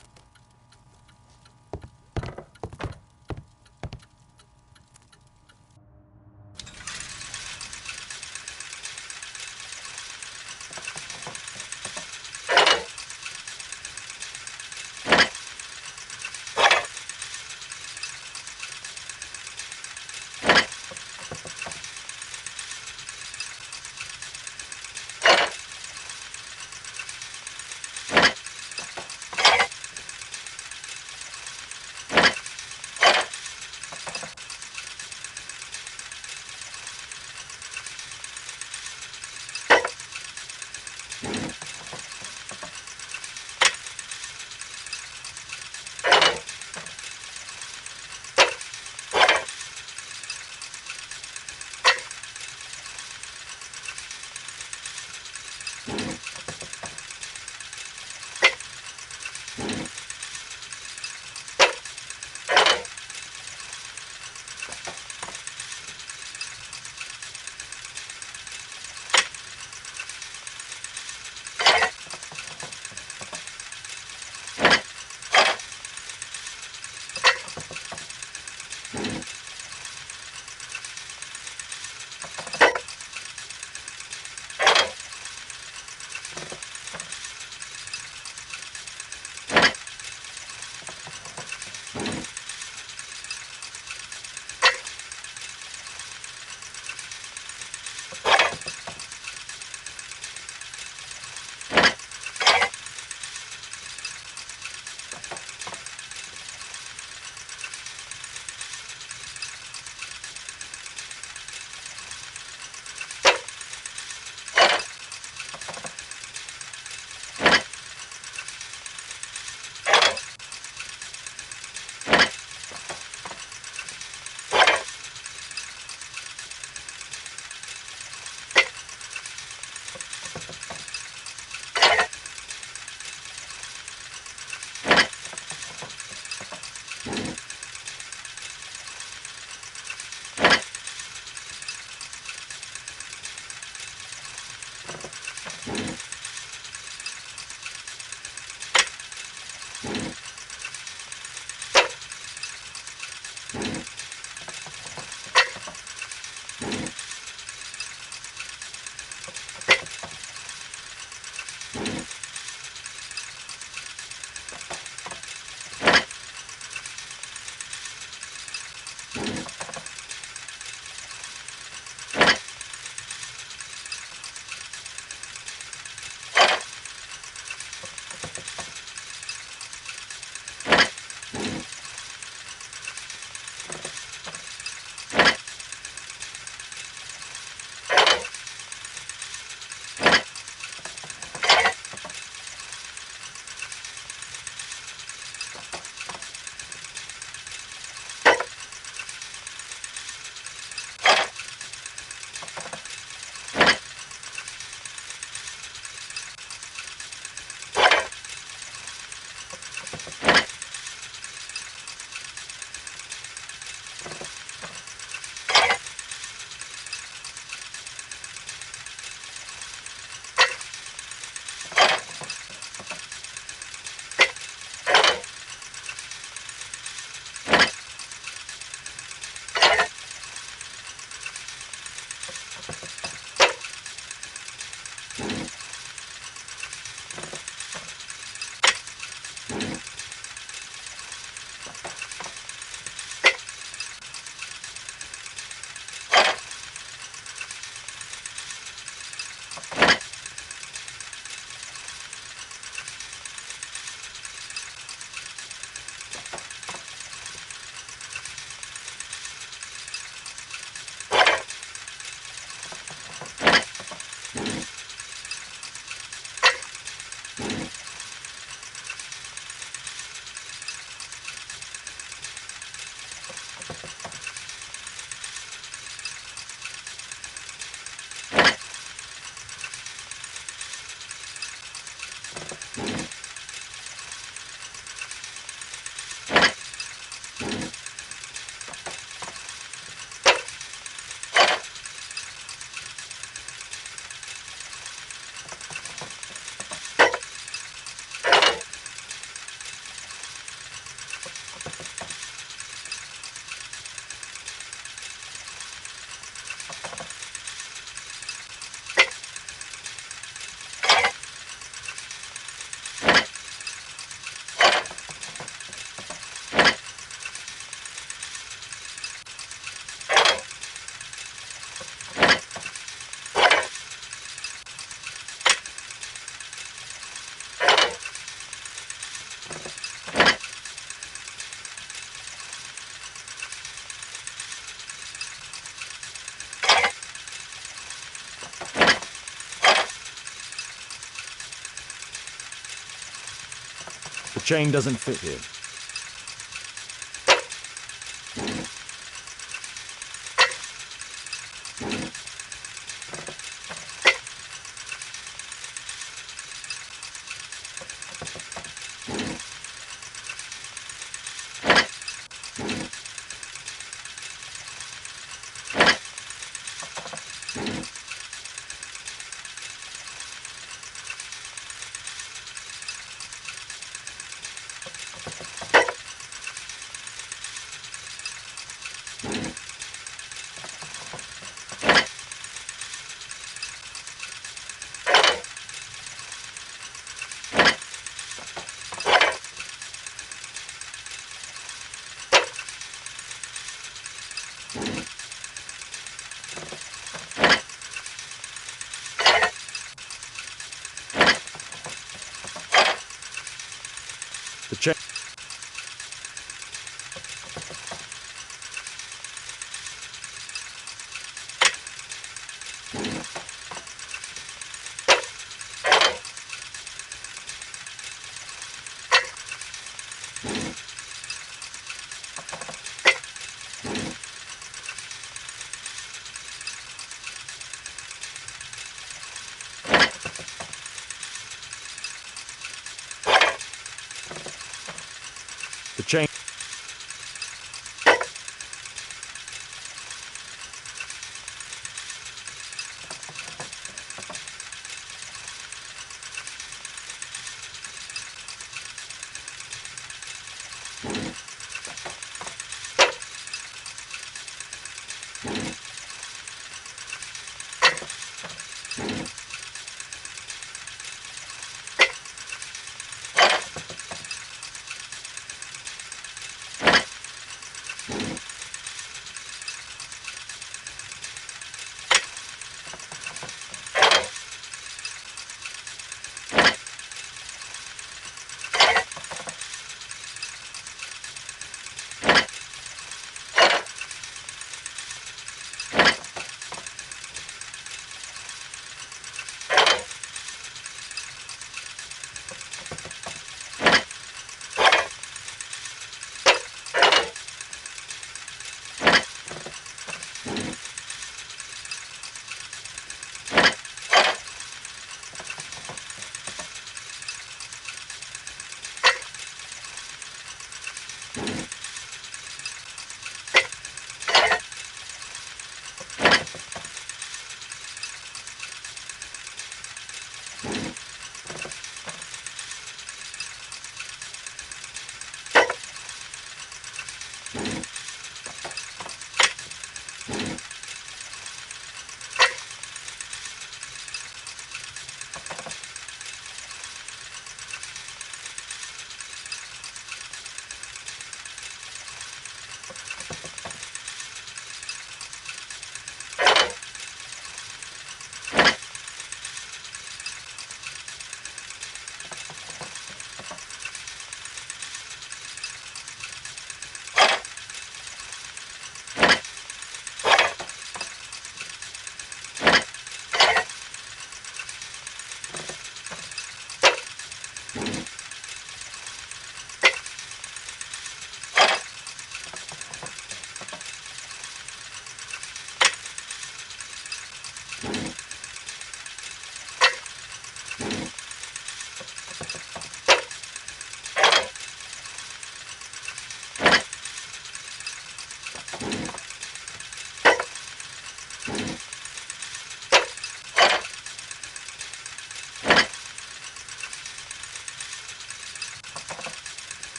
The chain doesn't fit here.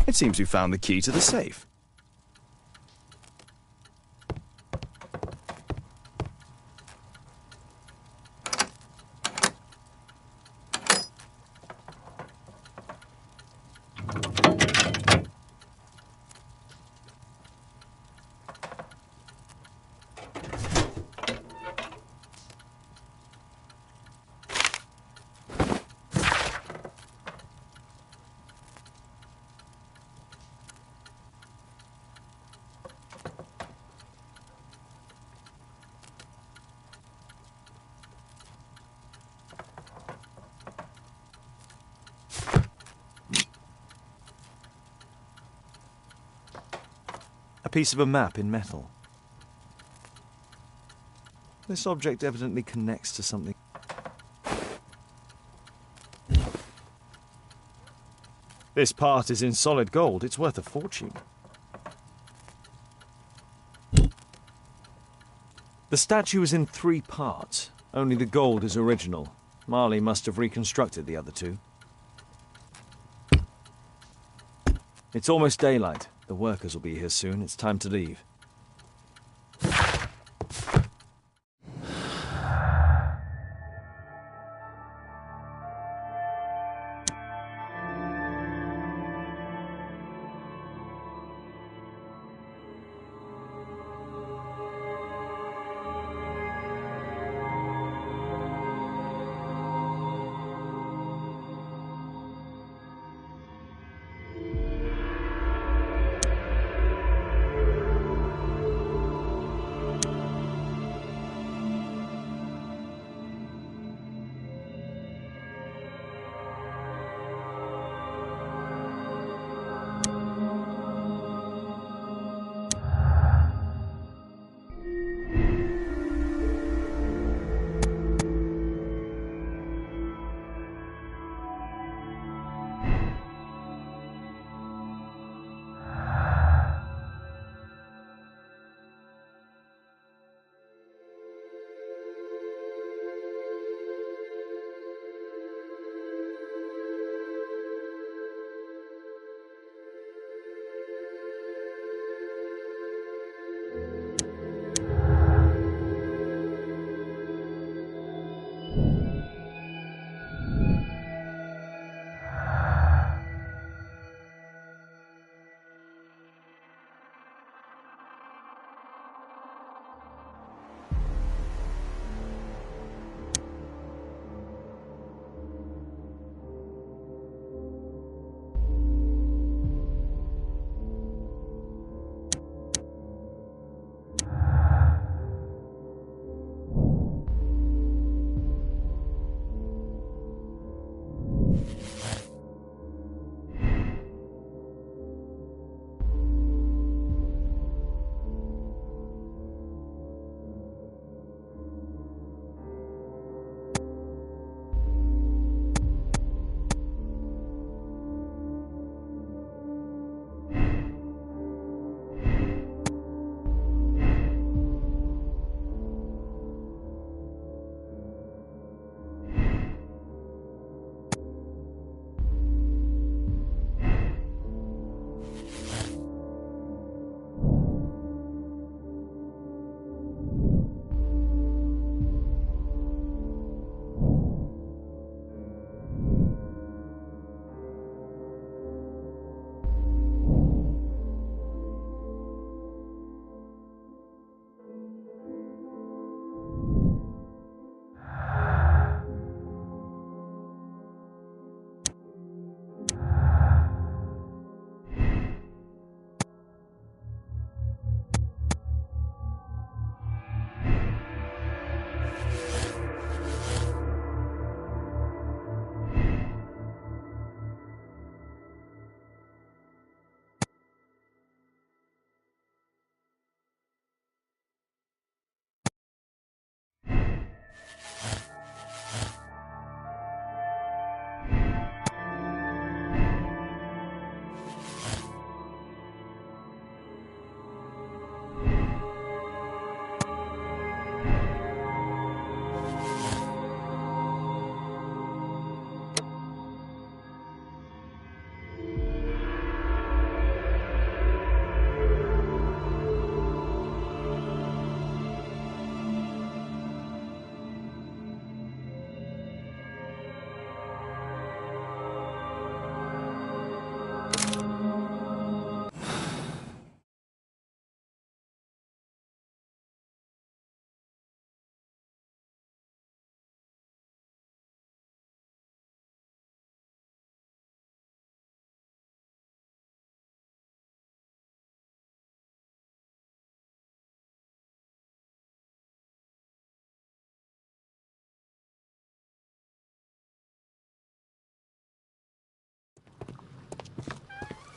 It seems we found the key to the safe. A piece of a map in metal. This object evidently connects to something. This part is in solid gold. It's worth a fortune. The statue is in 3 parts. Only the gold is original. Marley must have reconstructed the other 2. It's almost daylight. The workers will be here soon. It's time to leave.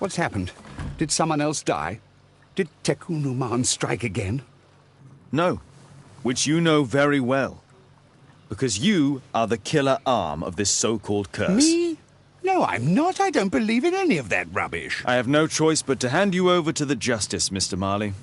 What's happened? Did someone else die? Did Tekun Uman strike again? No, which you know very well. Because you are the killer arm of this so-called curse. Me? No, I'm not. I don't believe in any of that rubbish. I have no choice but to hand you over to the justice, Mr. Marley.